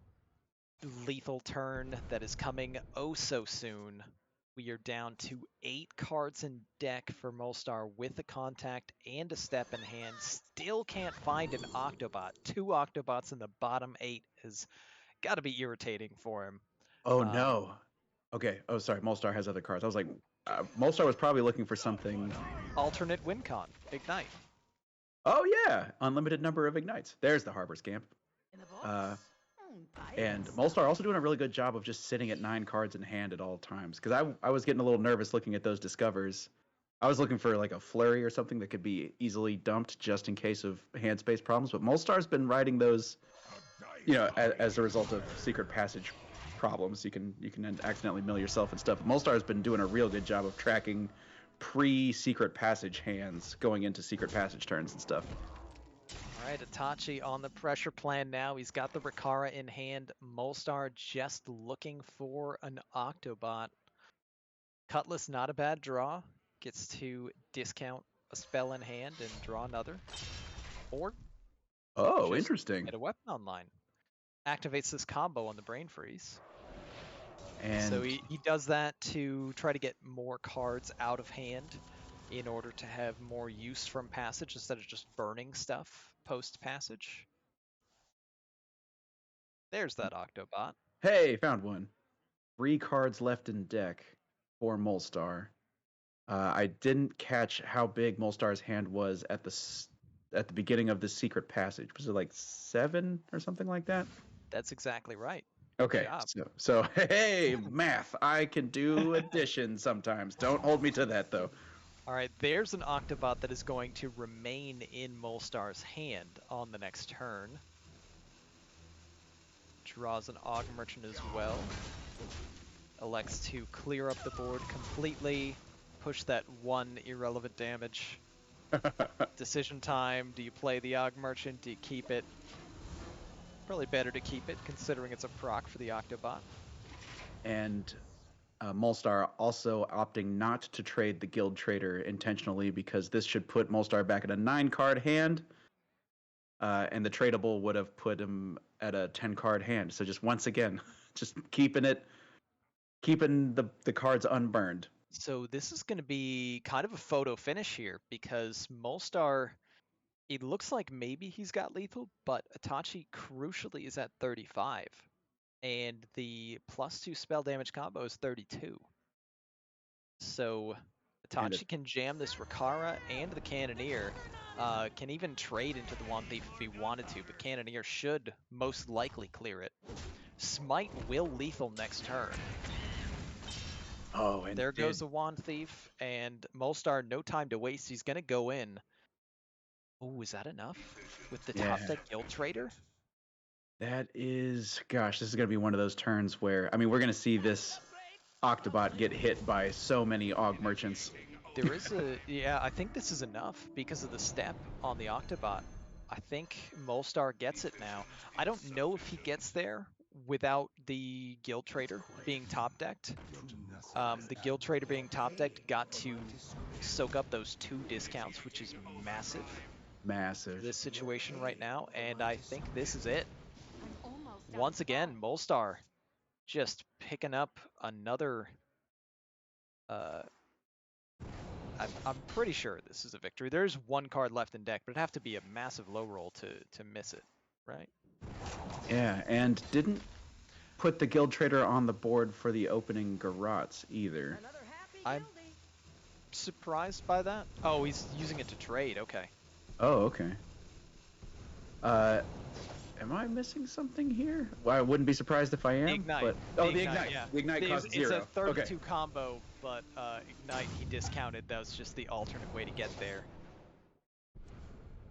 lethal turn that is coming oh so soon. We are down to 8 cards in deck for Molstar with a contact and a step in hand. Still can't find an Octobot. 2 Octobots in the bottom 8 has got to be irritating for him. Oh no. Okay. Oh, sorry. Molstar has other cards. I was like, Molstar was probably looking for something. Alternate win con. Ignite. Oh yeah. Unlimited number of ignites. There's the Harbor Scamp. And Molstar also doing a really good job of just sitting at 9 cards in hand at all times. Because I was getting a little nervous looking at those Discovers. I was looking for like a flurry or something that could be easily dumped just in case of hand space problems. But Molstar's been riding those, as a result of secret passage problems. You can accidentally mill yourself and stuff. But Molstar's been doing a real good job of tracking pre-secret passage hands going into secret passage turns and stuff. All right, Itachi on the pressure plan now. He's got the Rikara in hand. Molstar just looking for an Octobot. Cutlass, not a bad draw. Gets to discount a spell in hand and draw another. Or interesting. Get a weapon online. Activates this combo on the Brain Freeze. And so he does that to try to get more cards out of hand in order to have more use from passage instead of just burning stuff post-passage. There's that Octobot. Hey, found one. 3 cards left in deck for Molstar. I didn't catch how big Molstar's hand was at the beginning of the secret passage. Was it like 7 or something like that? That's exactly right. Okay, so hey, math. I can do addition sometimes. Don't hold me to that, though. All right, there's an Octobot that is going to remain in Molstar's hand on the next turn. Draws an Augmerchant as well. Elects to clear up the board completely, push that 1 irrelevant damage. Decision time. Do you play the Augmerchant? Do you keep it? Probably better to keep it, considering it's a proc for the Octobot. And Molstar also opting not to trade the Guild Trader intentionally because this should put Molstar back at a 9-card hand, and the tradable would have put him at a 10-card hand. So just once again, just keeping it keeping the cards unburned. So this is going to be kind of a photo finish here because Molstar, it looks like maybe he's got lethal, but Itachi crucially is at 35. And the +2 spell damage combo is 32. So Itachi can jam this Rikara and the Cannoneer. Can even trade into the Wand Thief if he wanted to, but Cannoneer should most likely clear it. Smite will lethal next turn. Oh, and There goes the Wand Thief, and Molstar, no time to waste. He's going to go in. Oh, is that enough? With the top deck Guild Trader? That is, gosh, this is going to be one of those turns where, I mean, we're going to see this Octobot get hit by so many Aug Merchants. There is yeah, I think this is enough because of the step on the Octobot. I think Molstar gets it now. I don't know if he gets there without the Guild Trader being top decked. The Guild Trader being top decked got to soak up those 2 discounts, which is massive. Massive. This situation right now, and I think this is it. Once again, Molstar just picking up another. I'm pretty sure this is a victory. There's 1 card left in deck, but it'd have to be a massive low roll to miss it, right? Yeah, and didn't put the Guild Trader on the board for the opening Garrots either. I'm surprised by that. Oh, he's using it to trade. Okay. Oh, okay. Am I missing something here? Well, I wouldn't be surprised if I am. Ignite. But, the Ignite. Yeah. The Ignite costs 0. It's a 32 combo, but Ignite he discounted. That was just the alternate way to get there.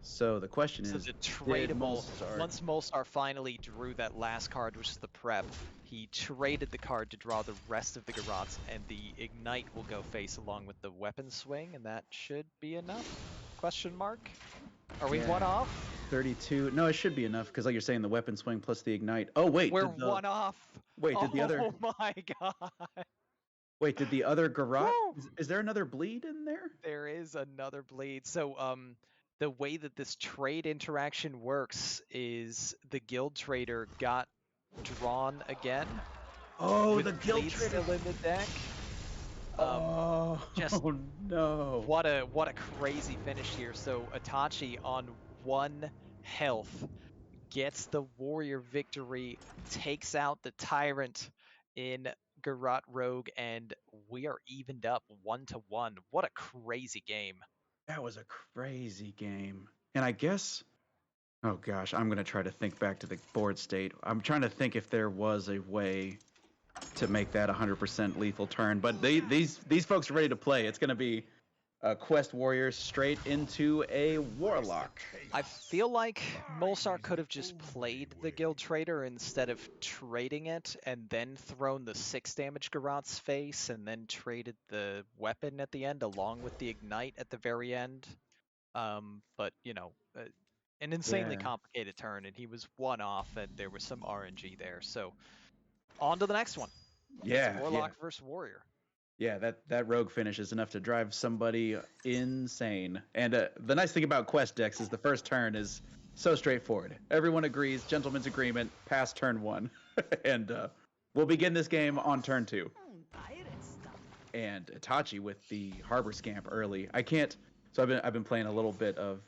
So the question is, the tradable. Once Molstar finally drew that last card, which is the prep, he traded the card to draw the rest of the Garrots, and the Ignite will go face along with the Weapon Swing, and that should be enough? Question mark? Are we 1 off? 32. No, it should be enough because, like you're saying, the Weapon Swing plus the Ignite. Oh wait, we're 1 off. Wait, did the other? Oh my god! Wait, did the other Garrot? Is there another bleed in there? There is another bleed. So the way that this trade interaction works is the Guild Trader got drawn again. Oh, the Guild Trader still in the deck. Oh no! What a crazy finish here. So Itachi on 1 health gets the Warrior victory, takes out the Tyrant in Garrot Rogue, and we are evened up 1-1. What a crazy game. That was a crazy game. And I guess, oh gosh, I'm going to try to think back to the board state. I'm trying to think if there was a way to make that 100% lethal turn. But these folks are ready to play. It's going to be a Quest Warrior straight into a Warlock. I feel like Molstar could have just played the Guild Trader instead of trading it and then thrown the 6 damage Garrot's face and then traded the weapon at the end along with the Ignite at the very end. But, you know, an insanely complicated turn, and he was 1 off, and there was some RNG there. So, on to the next one. Yeah. It's Warlock versus Warrior. Yeah, that rogue finish is enough to drive somebody insane. And the nice thing about Quest decks is the first turn is so straightforward. Everyone agrees, gentleman's agreement, pass turn 1. And we'll begin this game on turn 2. And Itachi with the Harbor Scamp early. I can't. So I've been playing a little bit of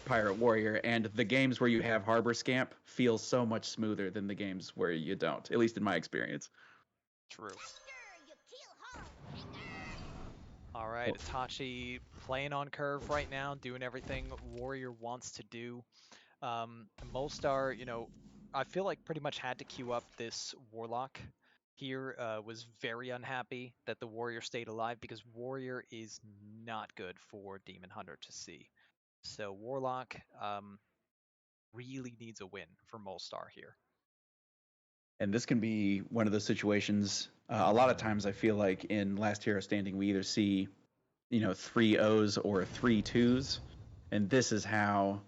Pirate Warrior, and the games where you have Harbor Scamp feel so much smoother than the games where you don't, at least in my experience. True. All right, Itachi playing on curve right now, doing everything Warrior wants to do. Molstar, you know, I feel like pretty much had to queue up this Warlock here, was very unhappy that the Warrior stayed alive because Warrior is not good for Demon Hunter to see. So Warlock really needs a win for Molstar here. And this can be one of those situations. A lot of times I feel like in Last Hero Standing, we either see, 3 O's or 3 2s. And this is how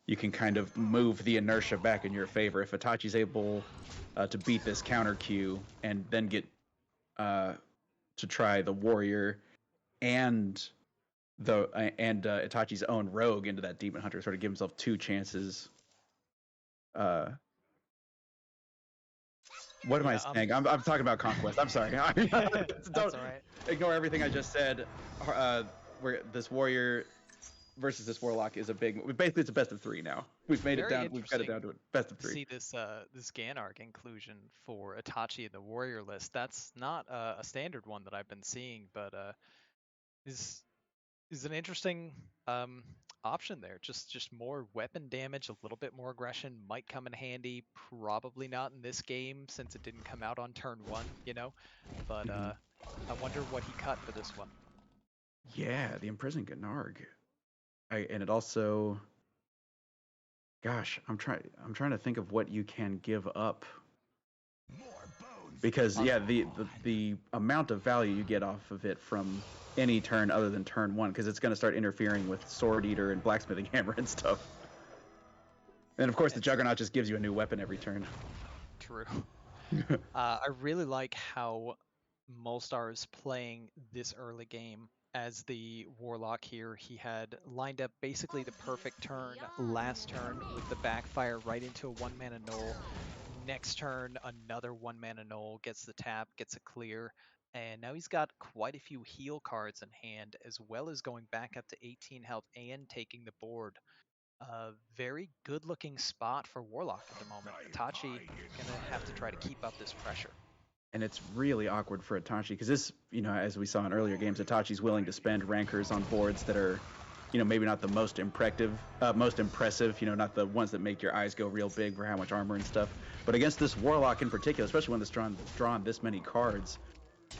you can kind of move the inertia back in your favor. If Itachi's able to beat this counter queue and then get to try the Warrior and Itachi's own Rogue into that Demon Hunter, sort of give himself 2 chances. What am I Yeah, saying? I'm talking about Conquest. I'm sorry. that's Don't all right. ignore everything I just said. Where this warrior versus this warlock is basically it's a best of 3 now. We've made it Very down. We've got it interesting down to a best of to 3. see this Ganark inclusion for Itachi in the warrior list. That's not a standard one that I've been seeing, but is an interesting option there. Just more weapon damage, a little bit more aggression might come in handy. Probably not in this game since it didn't come out on turn 1, you know. But Mhm. I wonder what he cut for this one. Yeah, the imprisoned Gnarg. And it also, gosh, I'm trying to think of what you can give up because yeah, the amount of value you get off of it from any turn other than turn 1, because it's going to start interfering with Sword Eater and Blacksmithing Hammer and stuff. And of course, the Juggernaut just gives you a new weapon every turn. True. I really like how Molstar is playing this early game as the Warlock here. He had lined up basically the perfect turn last turn with the backfire right into a 1-mana Null. Next turn, another 1-mana Null, gets the tap, gets a clear, and now he's got quite a few heal cards in hand, as well as going back up to 18 health and taking the board. Very good looking spot for Warlock at the moment. Itachi gonna have to try to keep up this pressure. And it's really awkward for Itachi because this, as we saw in earlier games, Itachi's willing to spend rankers on boards that are, maybe not the most impressive, not the ones that make your eyes go real big for how much armor and stuff. But against this Warlock in particular, especially when it's drawn this many cards,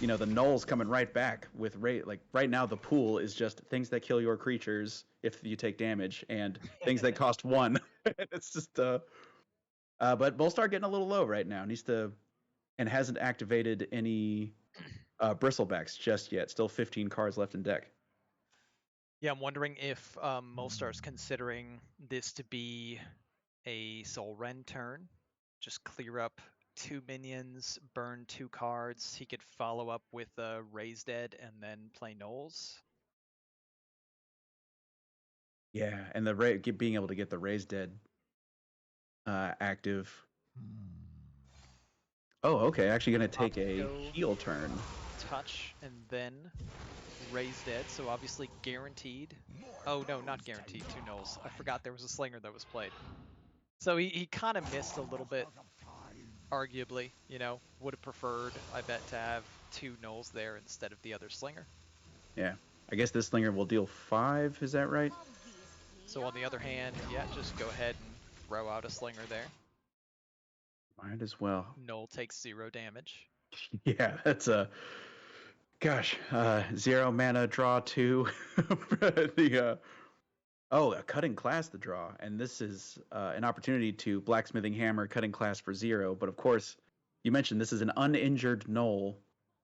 the Nulls coming right back with like right now the pool is just things that kill your creatures if you take damage and things that cost 1. It's just but Bolstar getting a little low right now. Needs to, and hasn't activated any bristlebacks just yet. Still 15 cards left in deck. Yeah, I'm wondering if Molstar's considering this to be a Soul Rend turn. Just clear up 2 minions, burn 2 cards. He could follow up with Raise Dead and then play Knolls. Yeah, and being able to get the Raise Dead active. Oh, okay. Actually, going to take a heal turn. Touch and then Raise Dead, so obviously guaranteed. Oh no, not guaranteed, 2 Knolls. I forgot there was a Slinger that was played. So he kind of missed a little bit, arguably, would have preferred, I bet, to have 2 Knolls there instead of the other Slinger. Yeah, I guess this Slinger will deal 5, is that right? So on the other hand, yeah, just go ahead and throw out a Slinger there. Might as well. Null takes 0 damage. Yeah, that's a... Gosh, 0 mana, draw 2. A Cutting Class to draw, and this is an opportunity to Blacksmithing Hammer, Cutting Class for 0, but of course, you mentioned this is an uninjured Null.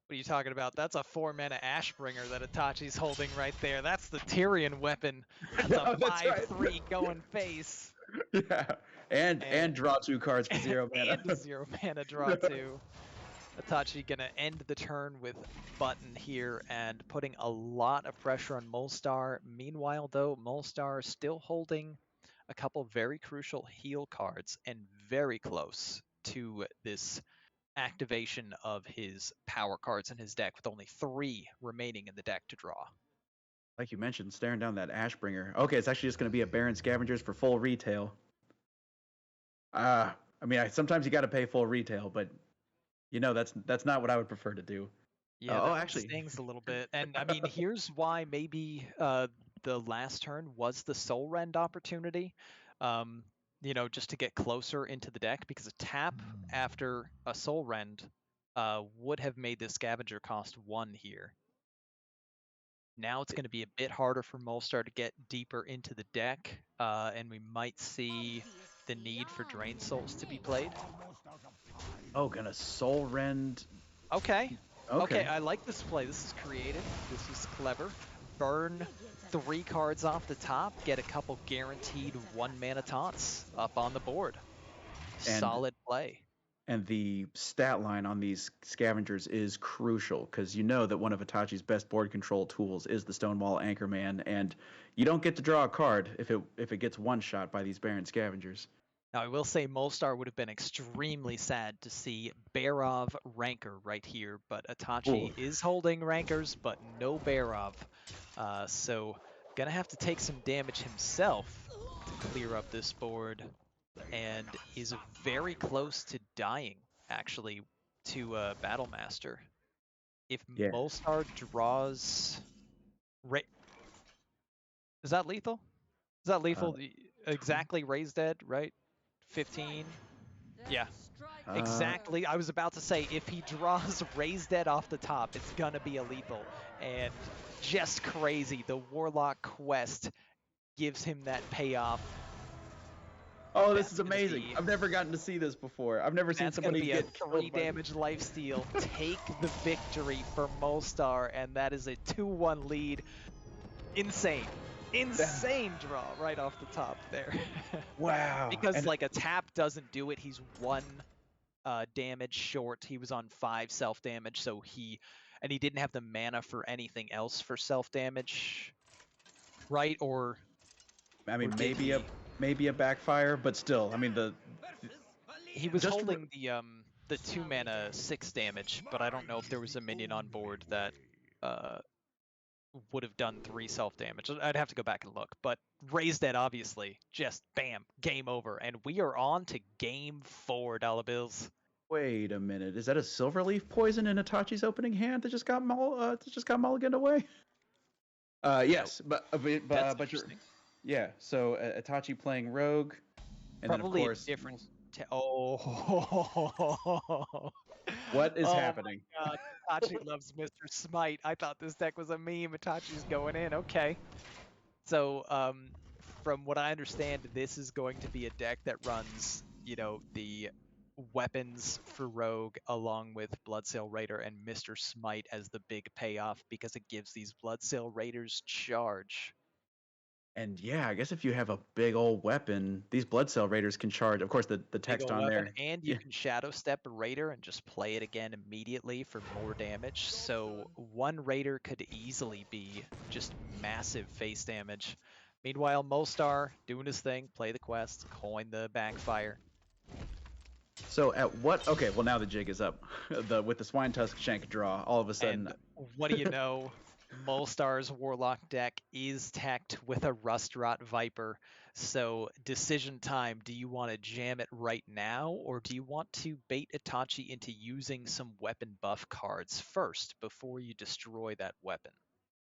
What are you talking about? That's a 4-mana Ashbringer that Itachi's holding right there. That's the Tyrion weapon. That's a 5/3 right. Going face. Yeah, and draw 2 cards for 0 mana. And 0 mana draw 2. Itachi gonna end the turn with Button here and putting a lot of pressure on Molstar. Meanwhile, though, Molstar still holding a couple very crucial heal cards and very close to this activation of his power cards in his deck with only 3 remaining in the deck to draw. Like you mentioned, staring down that Ashbringer. Okay, it's actually just going to be a Baron Scavengers for full retail. Sometimes you got to pay full retail, but that's not what I would prefer to do. Yeah, actually stings a little bit. And I mean, here's why maybe the last turn was the Soul Rend opportunity. Just to get closer into the deck, because a tap after a Soul Rend would have made the Scavenger cost 1 here. Now it's going to be a bit harder for Molstar to get deeper into the deck, and we might see the need for Drain Souls to be played. Oh, gonna Soul Rend. Okay, I like this play. This is creative. This is clever. Burn 3 cards off the top, get a couple guaranteed 1-mana taunts up on the board. Solid play. And the stat line on these Scavengers is crucial, because you know that one of Itachi's best board control tools is the Stonewall Anchorman, and you don't get to draw a card if it gets one-shot by these Baron Scavengers. Now, I will say Molstar would have been extremely sad to see Barov Ranker right here, but Itachi Ooh. is holding Rankers, but no Barov. So, gonna have to take some damage himself to clear up this board, and is very close to dying, actually, to Battlemaster. If Yeah. Molstar draws... Is that lethal? Is that lethal? Exactly raised dead, right? 15? Yeah. Exactly. I was about to say, if he draws Raised Dead off the top, it's gonna be a lethal. And just crazy, the Warlock quest gives him that payoff. Oh, this That's is gonna amazing. be I've never gotten to see this before. I've never seen that's gonna somebody be a get 3 killed by... damage lifesteal. Take the victory for Molstar, and that is a 2-1 lead. Insane. Insane draw right off the top there. Wow. Because And like a tap doesn't do it. He's 1 damage short. He was on 5 self damage, so he didn't have the mana for anything else for self damage, right? Or I mean, did maybe a backfire, but still, I mean he was just holding the 2 mana 6 damage, but I don't know if there was a minion on board that would have done 3 self damage. I'd have to go back and look, but Raised Dead obviously just bam, game over, and we are on to game 4, dollar bills. Wait a minute. Is that a Silverleaf poison in Itachi's opening hand that just got mulliganed away? Yes, but That's but you're... interesting. Yeah. So Itachi playing Rogue, and then of Probably a course, different. Oh. what is Oh happening? my God. Itachi loves Mr. Smite. I thought this deck was a meme. Itachi's going in. Okay. So, from what I understand, this is going to be a deck that runs, the weapons for Rogue along with Bloodsail Raider and Mr. Smite as the big payoff because it gives these Bloodsail Raiders charge. And yeah, I guess if you have a big old weapon, these Bloodsail Raiders can charge. Of course, the Big text ol' on weapon, there. and you Yeah. can Shadow Step a Raider and just play it again immediately for more damage. So one Raider could easily be just massive face damage. Meanwhile, Molstar doing his thing, play the quest, coin the backfire. So at what? Okay, well now the jig is up. With the Swine Tusk Shank draw, all of a sudden. And what do you know? Molstar's Warlock deck is teched with a Rustrot Viper. So decision time, do you want to jam it right now, or do you want to bait Itachi into using some weapon buff cards first before you destroy that weapon?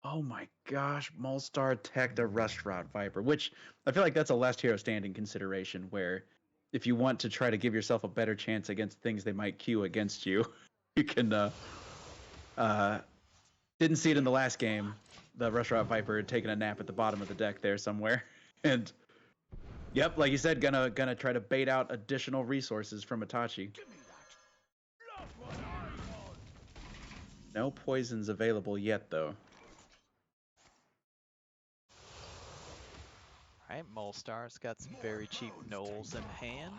Oh my gosh, Molstar teched a Rustrot Viper, which I feel like that's a last hero standing consideration where if you want to try to give yourself a better chance against things they might queue against you, you can didn't see it in the last game. The Rustrot Viper had taken a nap at the bottom of the deck there somewhere. And yep, like you said, gonna try to bait out additional resources from Itachi. No poisons available yet though. Alright, Molstar's got some very cheap Knolls in hand.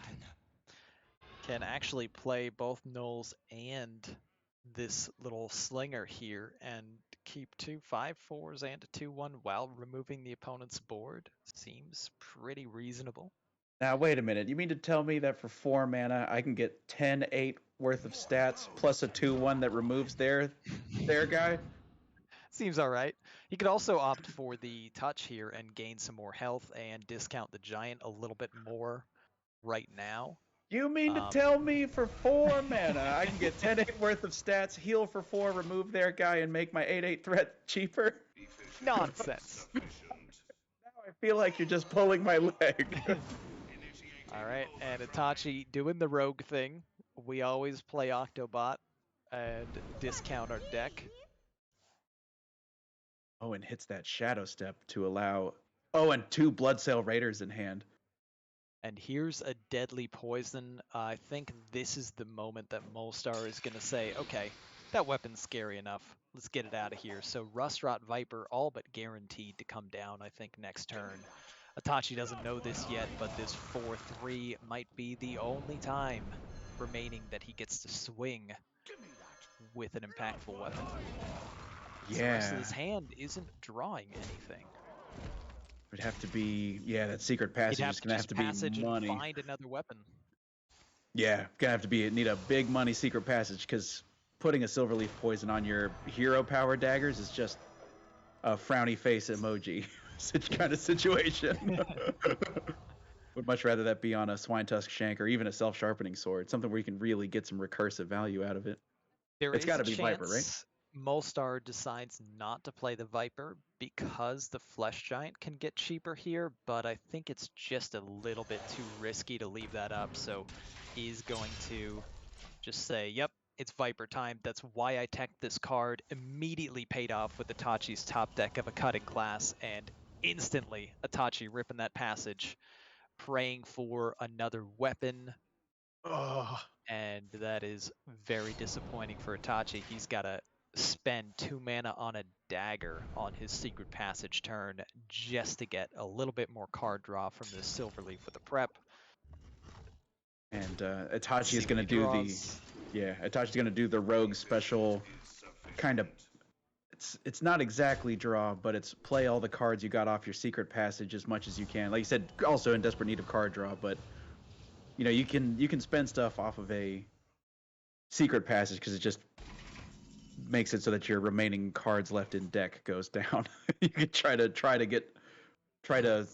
Can actually play both Knolls and this little slinger here and keep 2 5/4s and a 2/1 while removing the opponent's board. Seems pretty reasonable. Now wait a minute. You mean to tell me that for 4 mana I can get 10/8 worth of stats plus a 2/1 that removes their guy? Seems alright. He could also opt for the touch here and gain some more health and discount the giant a little bit more right now. You mean to tell me for 4 mana I can get 10/8 worth of stats, heal for 4, remove their guy, and make my 8/8 threat cheaper? Nonsense. Now I feel like you're just pulling my leg. Alright, and Itachi doing the rogue thing. We always play Octobot and discount our deck. Oh, and hits that Shadow Step to allow... Oh, and 2 Bloodsail Raiders in hand. And here's a deadly poison. I think this is the moment that Molstar is going to say, okay, that weapon's scary enough. Let's get it out of here. So Rustrot Viper all but guaranteed to come down, I think, next turn. Itachi doesn't know this yet, but this 4/3 might be the only time remaining that he gets to swing with an impactful weapon. Yeah. The rest of his hand isn't drawing anything. would have to be, yeah, that secret He'd passage have is to gonna have just to be passage and money. find another weapon. Yeah, gonna have to be need a big money secret passage because putting a Silverleaf Poison on your hero power daggers is just a frowny face emoji such kind of situation. Would much rather that be on a Swine Tusk Shank or even a self-sharpening sword, something where you can really get some recursive value out of it. There It's is got a to be Viper, right? chance Molstar decides not to play the Viper because the Flesh Giant can get cheaper here, but I think it's just a little bit too risky to leave that up, so he's going to just say, yep, it's Viper time. That's why I teched this card. Immediately paid off with Itachi's top deck of a cutting class, and instantly Itachi ripping that passage, praying for another weapon, Oh, and that is very disappointing for Itachi. He's got to spend 2 mana on a dagger on his secret passage turn just to get a little bit more card draw from this Silverleaf with the prep. and Itachi is See what going to he do draws. Itachi's going to do the rogue special kind of. It's not exactly draw, but it's play all the cards you got off your secret passage as much as you can. Like you said, also in desperate need of card draw, but you can spend stuff off of a secret passage because it just makes it so that your remaining cards left in deck goes down. You could try to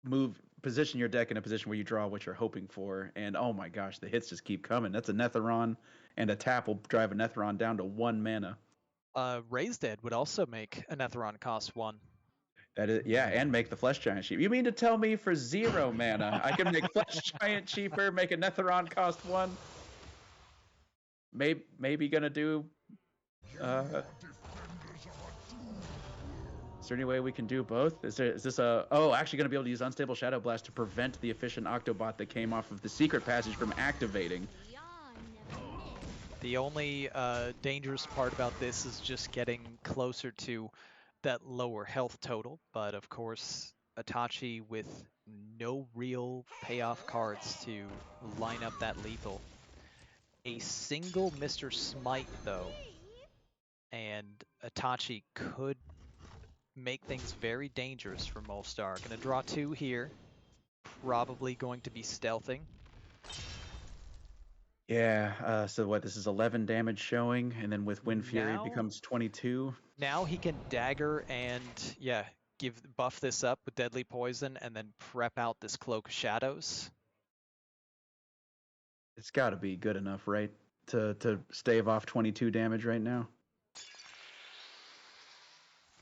move position your deck in a position where you draw what you're hoping for, and oh my gosh, the hits just keep coming. That's a Netheron, and a tap will drive a Netheron down to 1 mana. Raised Dead would also make a Netheron cost 1. That is, yeah, and make the Flesh Giant cheap. You mean to tell me for 0 mana I can make Flesh Giant cheaper, make a Netheron cost 1? Maybe gonna do. Is there any way we can do both? Is this actually gonna be able to use Unstable Shadow Blast to prevent the efficient Octobot that came off of the secret passage from activating? The only dangerous part about this is just getting closer to that lower health total, but of course, Itachi with no real payoff cards to line up that lethal. A single Mr. Smite, though, and Itachi could make things very dangerous for Molstar. Gonna draw 2 here, probably going to be stealthing. Yeah, so what, this is 11 damage showing, and then with Wind Fury it Now- becomes 22. Now he can dagger and, yeah, buff this up with Deadly Poison and then prep out this Cloak of Shadows. It's got to be good enough, right? To stave off 22 damage right now.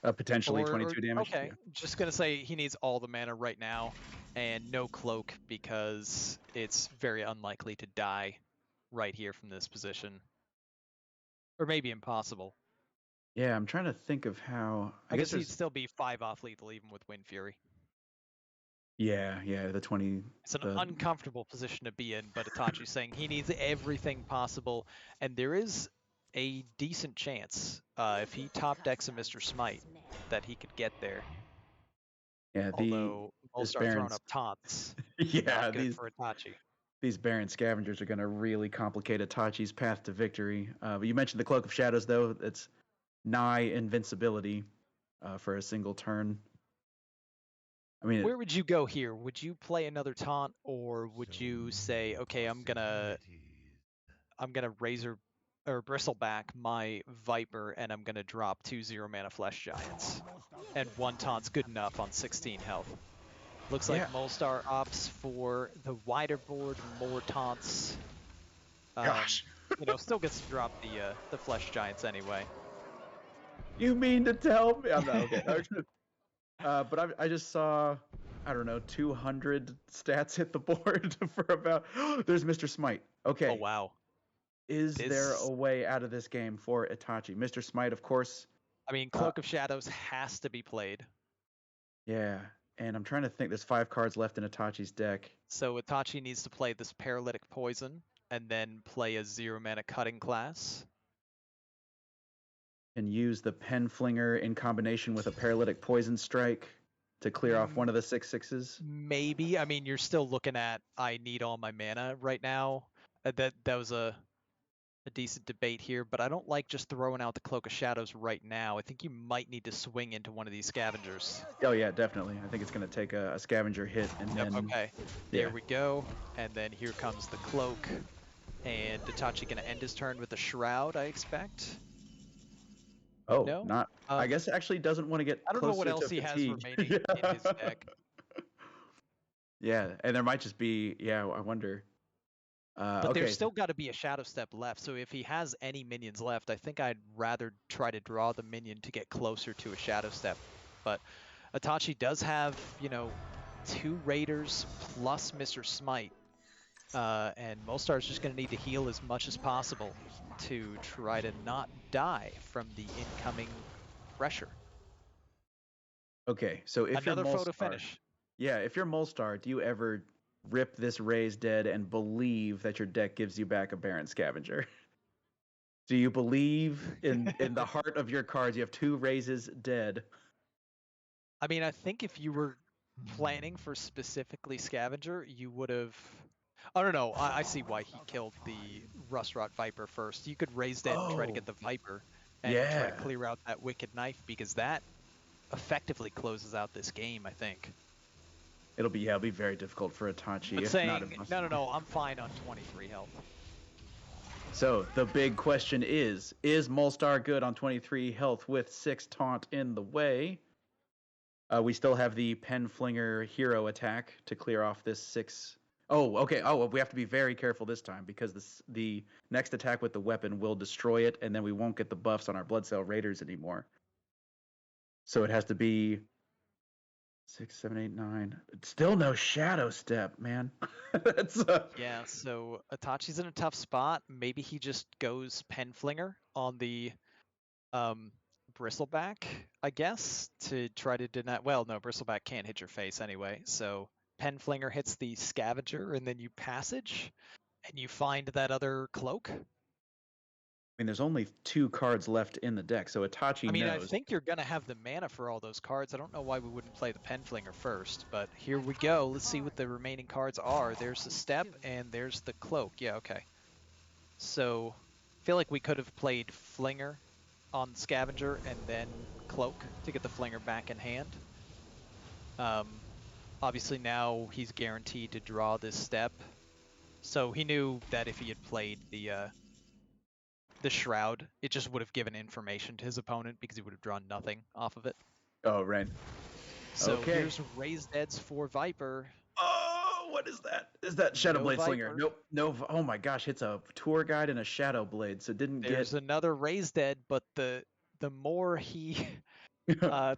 Potentially 22 damage. Okay, Yeah. just gonna say he needs all the mana right now and no Cloak because it's very unlikely to die right here from this position. Or maybe impossible. Yeah, I'm trying to think of how. I guess he'd there's. still be 5 off lethal even with Wind Fury. Yeah, the 20. It's an uncomfortable position to be in, but Itachi's saying he needs everything possible, and there is a decent chance if he top decks a Mr. Smite that he could get there. Yeah, Although this Molstar throwing Baron's- up taunts, Yeah, not good for Itachi. these Baron Scavengers are going to really complicate Itachi's path to victory. But you mentioned the Cloak of Shadows, though. It's nigh invincibility for a single turn. I mean, Where would you go here? Would you play another taunt, or would you say, okay, I'm gonna razor or bristleback my Viper, and I'm gonna drop 2 0-mana Flesh Giants, and 1 taunt's good enough on 16 health. Looks like Molstar opts for the wider board, more taunts. Gosh. Still gets to drop the Flesh Giants anyway. You mean to tell me? I'm not okay. But I just saw, I don't know, 200 stats hit the board for about. There's Mr. Smite. Okay. Oh wow. Is there a way out of this game for Itachi? Mr. Smite, of course. I mean, Cloak of Shadows has to be played. Yeah, and I'm trying to think. There's 5 cards left in Itachi's deck. So Itachi needs to play this Paralytic Poison, and then play a 0-mana cutting class. And use the Pen Flinger in combination with a Paralytic Poison Strike to clear off one of the 6/6s. Maybe. I mean, you're still looking at I need all my mana right now. That was a a decent debate here, but I don't like just throwing out the Cloak of Shadows right now. I think you might need to swing into one of these scavengers. Oh yeah, definitely. I think it's going to take a scavenger hit and Yep, then. okay. Yeah. There we go. And then here comes the Cloak. And Itachi going to end his turn with a Shroud, I expect. Oh, No? not. I guess actually doesn't want to get I don't know what closer else to he has fatigue. remaining in his deck. Yeah, and there might just be. Yeah, I wonder. But Okay. there's still got to be a Shadow Step left, so if he has any minions left, I think I'd rather try to draw the minion to get closer to a Shadow Step. But Itachi does have, 2 Raiders plus Mr. Smite, and Molstar's just going to need to heal as much as possible to try to not die from the incoming pressure. Okay, so if Another you're photo Molstar, finish. yeah, if you're Molstar, do you ever rip this Raised Dead and believe that your deck gives you back a Baron Scavenger? Do you believe in the heart of your cards you have 2 Raises Dead? I mean, I think if you were planning for specifically Scavenger, you would have... I don't know. I see why he killed the Rustrot Viper first. You could raise Dead and try to get the Viper and try to clear out that Wicked Knife, because that effectively closes out this game, I think. It'll be very difficult for Itachi. But if saying, not no, I'm fine on 23 health. So the big question is Molstar good on 23 health with 6 taunt in the way? We still have the Pen Flinger hero attack to clear off this 6. Oh, okay. Oh, well, we have to be very careful this time because the next attack with the weapon will destroy it, and then we won't get the buffs on our Bloodsail Raiders anymore. So it has to be 6, 7, 8, 9. It's still no Shadow Step, man. That's Yeah, so Itachi's in a tough spot. Maybe he just goes Pen Flinger on the Bristleback, I guess, to try to deny... Well, no, Bristleback can't hit your face anyway, so Pen Flinger hits the Scavenger, and then you Passage, and you find that other Cloak. I mean, there's only 2 cards left in the deck, so Itachi knows. I think you're going to have the mana for all those cards. I don't know why we wouldn't play the Pen Flinger first, but here we go. Let's see what the remaining cards are. There's the Step, and there's the Cloak. Yeah, okay. So, I feel like we could have played Flinger on Scavenger and then Cloak to get the Flinger back in hand. Obviously now he's guaranteed to draw this Step, so he knew that if he had played the Shroud, it just would have given information to his opponent because he would have drawn nothing off of it. Oh, right. So here's Raised Deads for Viper. Oh, what is that? Is that Shadow Blade Slinger? Nope. No. Oh my gosh, it's a Tour Guide and a Shadow Blade, so There's another Raised Dead, but the more he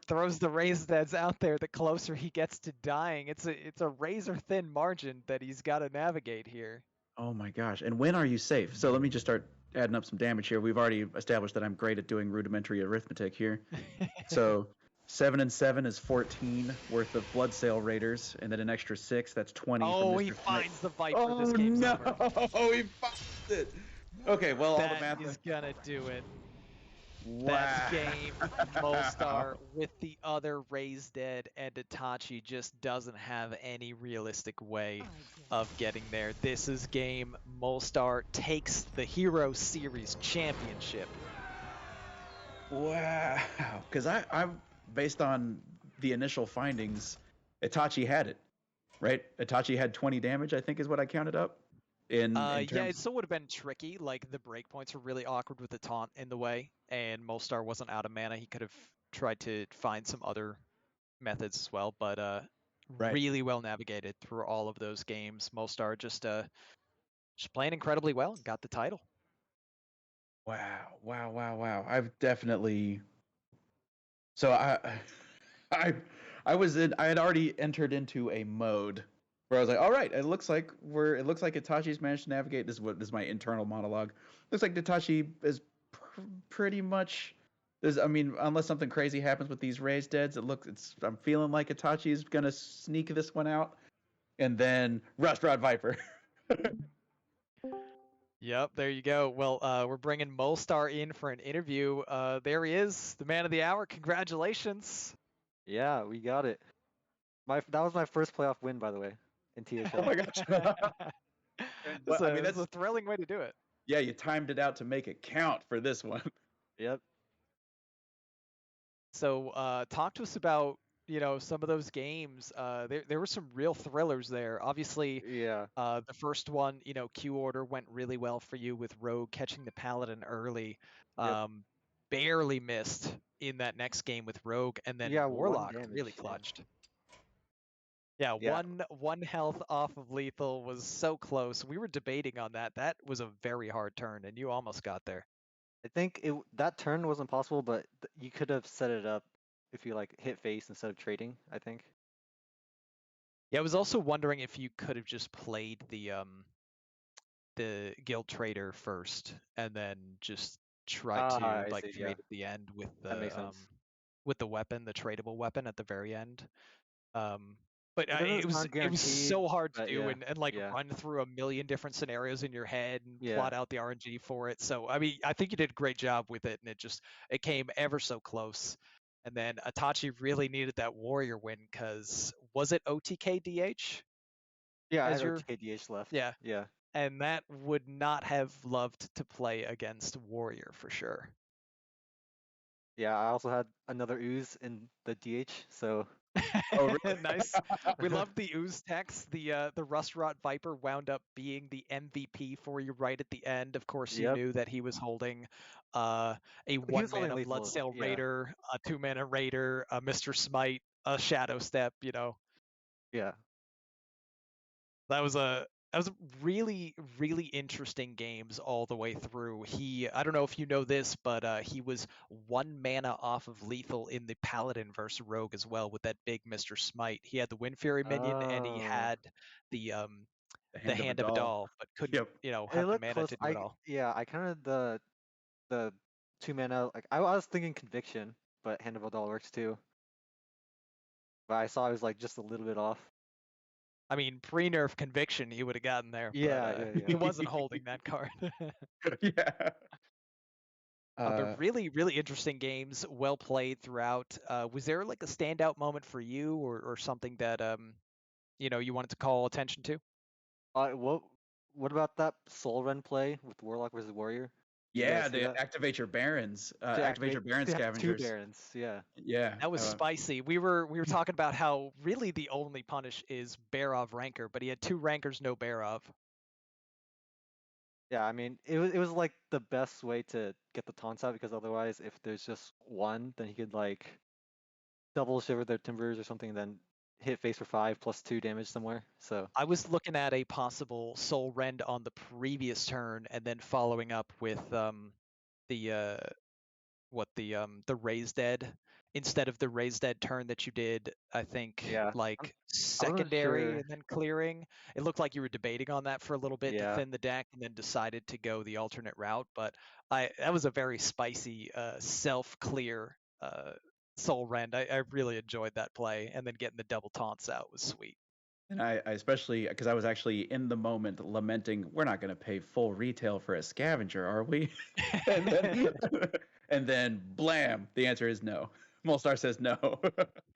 throws the Raised Deads out there, the closer he gets to dying. It's a razor thin margin that he's got to navigate here. Oh my gosh. And when are you safe? So let me just start adding up some damage here. We've already established that I'm great at doing rudimentary arithmetic here. So 7 and 7 is 14 worth of Bloodsail Raiders, and then an extra 6, that's 20. Oh, from Mr. he finds the Viper. Oh, this game's no. over. Oh, he finds it. Okay, well, that all the math is gonna do it. Wow. That's game. Molstar with the other Raised Dead, and Itachi just doesn't have any realistic way of getting there. This is game. Molstar takes the Hero Series Championship. Wow. Because I'm based on the initial findings, Itachi had it, right? Itachi had 20 damage, I think is what I counted up. Yeah, it still would have been tricky. Like, the breakpoints were really awkward with the taunt in the way, and Molstar wasn't out of mana. He could have tried to find some other methods as well, but really well navigated through all of those games. Molstar just playing incredibly well and got the title. Wow. I've definitely. So I had already entered into a mode where I was like, all right, it looks like Itachi's managed to navigate. This is my internal monologue. Looks like Itachi is pretty much. I mean, unless something crazy happens with these Raised Deads, I'm feeling like Itachi is gonna sneak this one out, and then Rustrot Viper. Yep, there you go. Well, we're bringing Molstar in for an interview. There he is, the man of the hour. Congratulations. Yeah, we got it. That was my first playoff win, by the way, in THL. Oh my gosh. That's a thrilling way to do it. Yeah, you timed it out to make it count for this one. Yep. So talk to us about some of those games. There were some real thrillers there. Obviously, Yeah. the first one, Q order went really well for you with Rogue catching the Paladin early. Yep. Barely missed in that next game with Rogue, and then Yeah, one Warlock really damage. Yeah. clutched. Yeah, Yeah. one health off of lethal was so close. We were debating on that. That was a very hard turn, and you almost got there. I think that turn wasn't possible, but you could have set it up if you like hit face instead of trading, I think. Yeah, I was also wondering if you could have just played the guild trader first and then just tried to I like see. Yeah, trade at the end that makes sense. with the weapon, the tradable weapon at the very end. Um, but But then it it's was not it was guaranteed. so hard to But do yeah, and like yeah, run through a million different scenarios in your head and yeah. plot out the RNG for it. So I mean, I think you did a great job with it, and it came ever so close. And then Itachi really needed that warrior win because was it OTK DH Yeah, I as had your OTKDH left. yeah, Yeah, and that would not have loved to play against warrior for sure. yeah. I also had another ooze in the DH, so Oh, really? Nice. We love the ooze text. The Rust Rot Viper wound up being the MVP for you right at the end. Of course, you yep. knew that he was holding a He was one holding mana lethal. Bloodsail Yeah, Raider, a 2 mana Raider, a Mr. Smite, a Shadow Step. yeah. That was a really really interesting games all the way through. I don't know if you know this, but he was 1 mana off of lethal in the Paladin versus Rogue as well with that big Mr. Smite. He had the Wind Fury minion and he Oh, had the um The the hand of a Hand of a doll. Doll, but couldn't Yep. it have the looked mana close. to do it all. I counted the 2 mana. Like I was thinking conviction, but Hand of a Doll works too. But I saw it was like just a little bit off. I mean, pre-nerf conviction he would have gotten there, but Yeah, yeah, he yeah. wasn't holding that card. Yeah. But really, really interesting games, well played throughout. Was there like a standout moment for you, or something that you wanted to call attention to? What about that Soul Run play with Warlock versus Warrior? Did you guys Yeah, see to that? activate your barons, To activate activate your baron to have two scavengers. Barons, yeah. Yeah. That was spicy. We were talking about how really the only punish is Barov Ranker, but he had 2 Rankers, no Barov. Yeah, I mean it was like the best way to get the taunts out because otherwise if there's just one, then he could like double shiver their timbers or something, then hit face for 5 +2 damage somewhere. So I was looking at a possible Soul Rend on the previous turn, and then following up with the the Raised Dead instead of the Raised Dead turn that you did, I think, yeah. like I wasn't secondary sure. and then clearing. It looked like you were debating on that for a little bit to Yeah. thin the deck and then decided to go the alternate route. But that was a very spicy self clear Soul Rend. I really enjoyed that play, and then getting the double taunts out was sweet. And I especially because I was actually in the moment lamenting, we're not going to pay full retail for a scavenger, are we? and then, and then, blam! The answer is no. Molstar says no.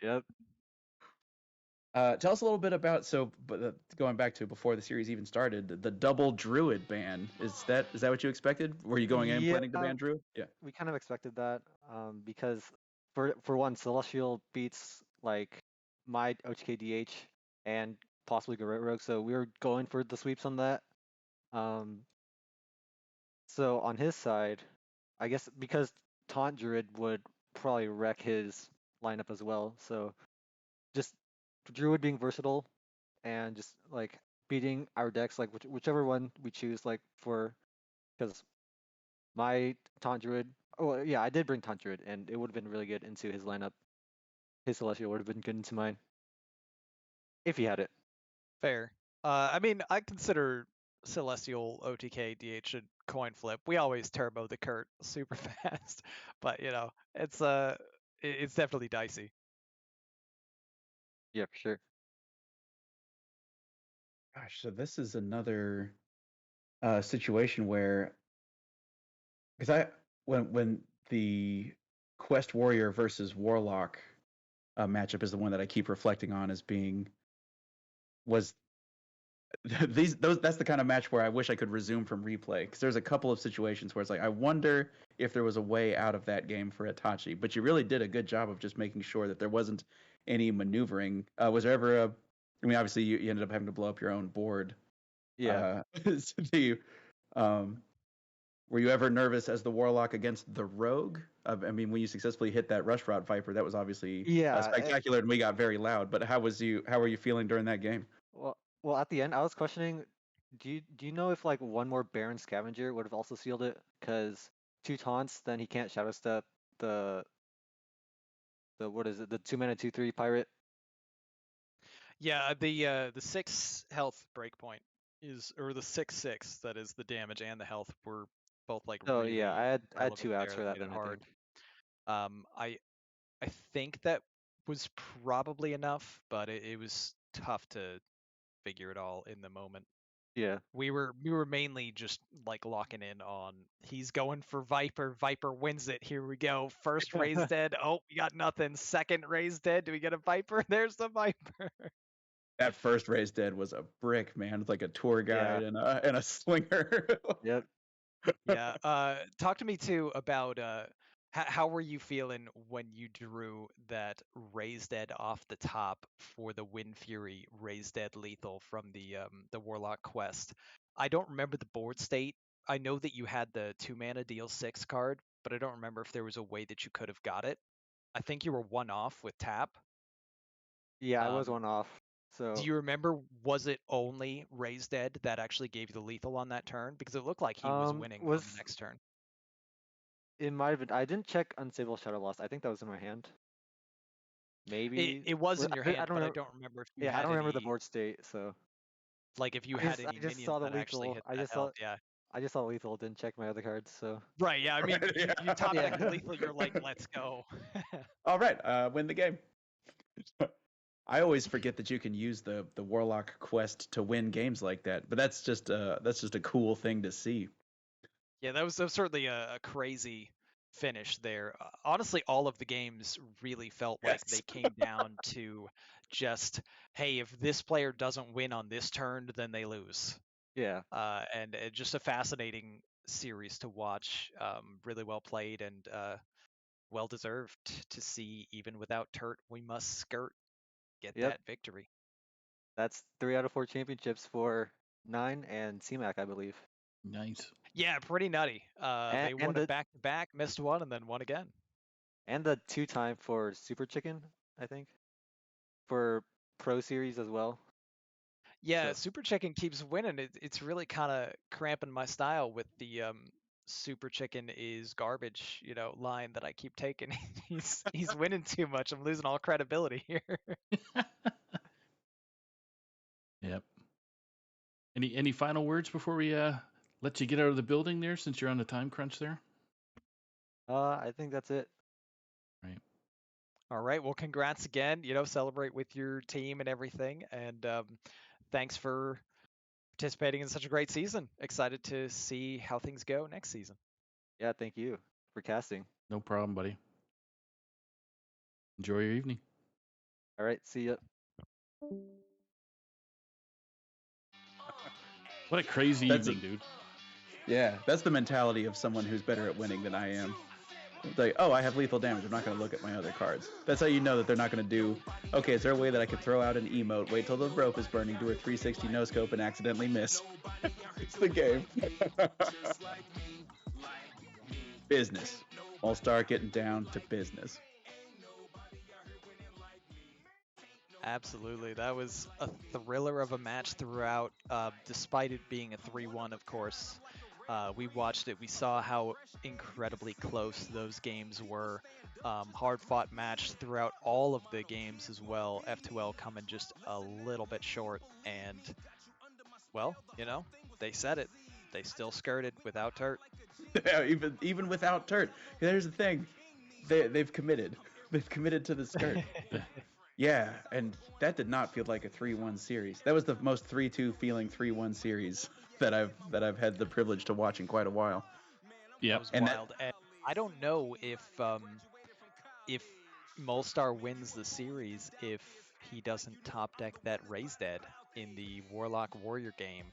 Yep. Tell us a little bit about going back to before the series even started, the double druid ban. Is that what you expected? Were you going in Yeah, planning to ban druid? Yeah. we kind of expected that because for one, Celestial beats like my OTKDH and possibly Garrote Rogue, so we were going for the sweeps on that. Um, so on his side, I guess because Taunt Druid would probably wreck his lineup as well. So just Druid being versatile and just like beating our decks, like whichever one we choose, like for because my Taunt Druid. Oh yeah, I did bring Taunt Druid, and it would have been really good into his lineup. His Celestial would have been good into mine if he had it. Fair. I mean, I consider Celestial OTK DH a coin flip. We always turbo the Kurt super fast, but it's definitely dicey. Yeah, for sure. Gosh, so this is another situation where because when the Quest Warrior versus Warlock matchup is the one that I keep reflecting on as being was that's the kind of match where I wish I could resume from replay, because there's a couple of situations where it's like I wonder if there was a way out of that game for Itachi, but you really did a good job of just making sure that there wasn't any maneuvering. Was there ever a? I mean, obviously you ended up having to blow up your own board. Yeah. So do you, were you ever nervous as the Warlock against the Rogue? I mean, when you successfully hit that Rush Rod Viper, that was obviously Yeah. spectacular, and we got very loud. But how were you feeling during that game? Well, at the end, I was questioning. Do you know if like one more Baron Scavenger would have also sealed it? Because two taunts, then he can't Shadow Step the what is it? The 2-mana 2/3 pirate. Yeah, the 6 health breakpoint is, or the 6/6 that is the damage and the health were both like Oh really yeah, I had relevant two outs there for that that made it then, I hard. think. I think that was probably enough, but it was tough to figure it all in the moment. Yeah. We were mainly just like locking in on he's going for Viper. Viper wins it. Here we go. First Raised Dead. Oh, we got nothing. Second Raised Dead. Do we get a Viper? There's the Viper. That first Raised Dead was a brick, man. It's like a tour guide Yeah. and a slinger. Yep. Yeah. Talk to me too about how were you feeling when you drew that Raised Dead off the top for the Wind Fury Raised Dead lethal from the Warlock quest? I don't remember the board state. I know that you had the 2-mana deal 6 card, but I don't remember if there was a way that you could have got it. I think you were one off with tap. Yeah, I was Um, one off. do So you remember, was it only Raised Dead that actually gave you the lethal on that turn? Because it looked like he was winning on the next turn. it might have been. I didn't check Unstable Shadow Lost. I think that was in my hand. Maybe It was in your hand, I don't but I remember. don't remember if you Yeah, I had don't remember the any, board state. So like if you I had just any I just minions saw the that actually lethal. hit I that just saw health. Yeah. I just saw lethal. Didn't check my other cards. So Right. Yeah. I mean, Right, you yeah. top deck the yeah. lethal. You're like, let's go. All right, win the game. I always forget that you can use the Warlock quest to win games like that, but that's just a cool thing to see. Yeah, that was certainly a crazy finish there. Honestly, all of the games really felt like Yes. they came down to just, hey, if this player doesn't win on this turn, then they lose. Yeah. And just a fascinating series to watch. Really well played and well deserved to see. Even without Turt, we must skirt get Yep. that victory. That's 3 out of 4 championships for 9 and CMAC, I believe. Nice. Yeah, pretty nutty. They won it back to back, missed one, and then won again. And the 2-time for Super Chicken, I think, for Pro Series as well. Yeah, So Super Chicken keeps winning. It's really kind of cramping my style with the Super Chicken is garbage, line that I keep taking. he's winning too much. I'm losing all credibility here. Yep. Any final words before we let you get out of the building there, since you're on the time crunch there? I think that's it. Right. All right. Well, congrats again. Celebrate with your team and everything. And thanks for participating in such a great season. Excited to see how things go next season. Yeah, thank you for casting. No problem, buddy. Enjoy your evening. All right, see ya. What a crazy evening, dude. Yeah, that's the mentality of someone who's better at winning than I am. It's like, oh, I have lethal damage. I'm not going to look at my other cards. That's how you know that they're not going to do, okay, is there a way that I could throw out an emote, wait till the rope is burning, do a 360 no scope, and accidentally miss? It's the game. Business. All-Star getting down to business. Absolutely. That was a thriller of a match throughout, despite it being a 3-1, of course. We watched it. We saw how incredibly close those games were. Hard-fought match throughout all of the games as well. F2L coming just a little bit short. And, well, they said it. They still skirted without Turt. Yeah, even without Turt. Here's the thing. They've committed. They've committed to the skirt. Yeah, and that did not feel like a 3-1 series. That was the most 3-2 feeling 3-1 series that I've had the privilege to watch in quite a while. Yeah, that was wild. And I don't know if Molstar wins the series if he doesn't top deck that Raised Dead. in the Warlock Warrior game,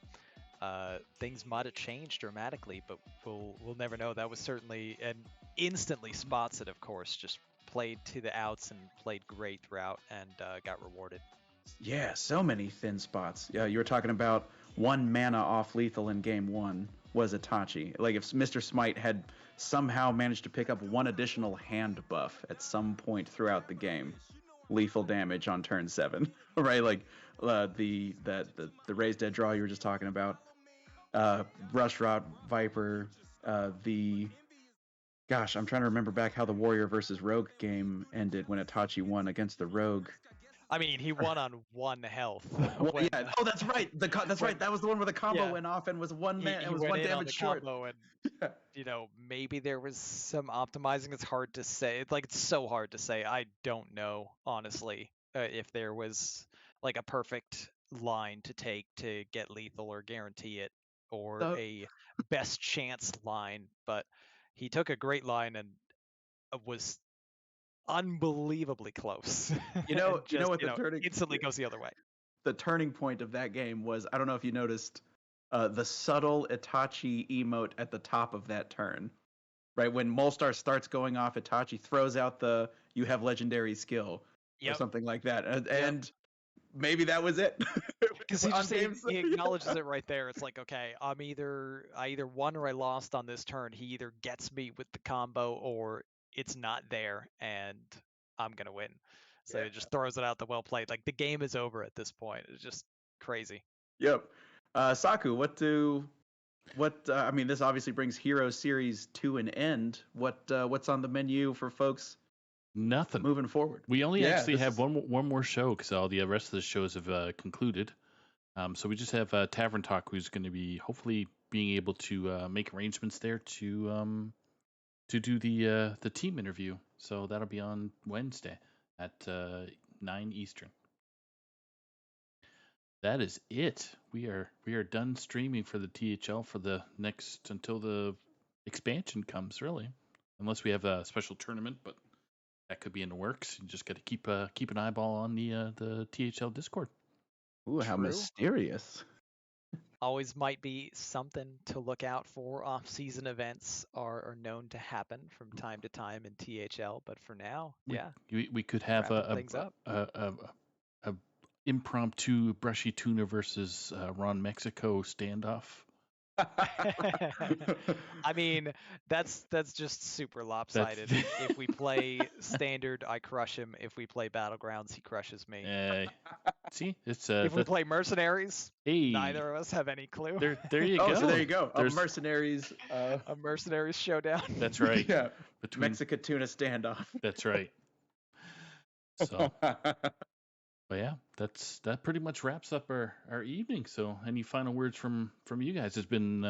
things might have changed dramatically, but we'll never know. That was certainly, and instantly spots it, of course, just played to the outs and played great throughout and got rewarded. Yeah, so many thin spots. Yeah, you were talking about 1 mana off lethal in game 1 was Itachi. Like if Mr. Smite had somehow managed to pick up 1 additional hand buff at some point throughout the game, lethal damage on turn 7, right? Like the raised dead draw you were just talking about, Rush Rot Viper, gosh, I'm trying to remember back how the Warrior versus Rogue game ended when Itachi won against the Rogue. I mean, he won on 1 health. Well, yeah. Oh, that's right. Right. That was the one where the combo went off and was one man. It was 1 damage short. And, you know, maybe there was some optimizing. It's hard to say. It's so hard to say. I don't know, honestly, if there was like a perfect line to take to get lethal or guarantee it, or a best chance line. But he took a great line and was unbelievably close. You know what the turning instantly goes the other way. The turning point of that game was, I don't know if you noticed, the subtle Itachi emote at the top of that turn. Right when Molstar starts going off, Itachi throws out the "you have legendary skill" or something like that, and maybe that was it. Because he acknowledges it right there. It's like, okay, I either won or I lost on this turn. He either gets me with the combo or it's not there, and I'm gonna win. So it just throws it out the well played. Like the game is over at this point. It's just crazy. Yep. Saku, I mean, this obviously brings Hero Series to an end. What's on the menu for folks? Nothing. Moving forward. We only actually have one more show because all the rest of the shows have concluded. So we just have Tavern Talk, who's going to be hopefully being able to make arrangements there to do the team interview. So that'll be on Wednesday at 9 Eastern. That is it. We are done streaming for the THL for the next until the expansion comes, really, unless we have a special tournament, but that could be in the works. You just got to keep an eyeball on the THL Discord. Ooh, how mysterious! Always might be something to look out for. Off-season events are known to happen from time to time in THL, but for now, we could have a impromptu Brushy Tuna versus Ron Mexico standoff. I mean, that's just super lopsided. If we play standard, I crush him. If we play battlegrounds, he crushes me. See, it's if we play mercenaries, neither of us have any clue. There you go. So there you go. A mercenaries showdown. That's right. Yeah. Between Mexico tuna standoff. That's right. So. But yeah, that pretty much wraps up our evening. So, any final words from you guys? It's been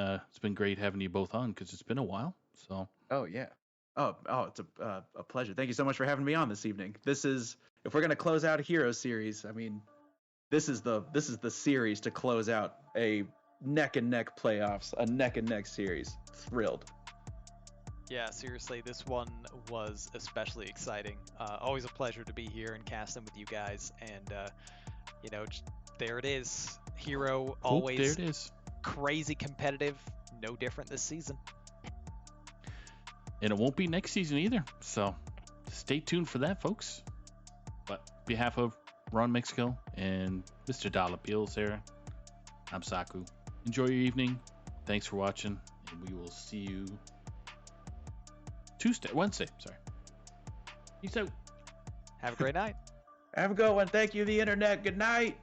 great having you both on because it's been a while. So. Oh yeah. Oh, it's a pleasure. Thank you so much for having me on this evening. This is, if we're gonna close out a Hero Series, I mean, this is the series to close out a neck and neck playoffs, a neck and neck series. Thrilled. Yeah, seriously, this one was especially exciting. Always a pleasure to be here and casting with you guys. And, there it is. Hero, always there it is. Crazy competitive, no different this season. And it won't be next season either. So stay tuned for that, folks. But on behalf of Ron Mexico and Mr. Dollar Bills here, I'm Saku. Enjoy your evening. Thanks for watching. And we will see you Wednesday. Peace out. Have a great night. Have a good one. Thank you, the internet. Good night.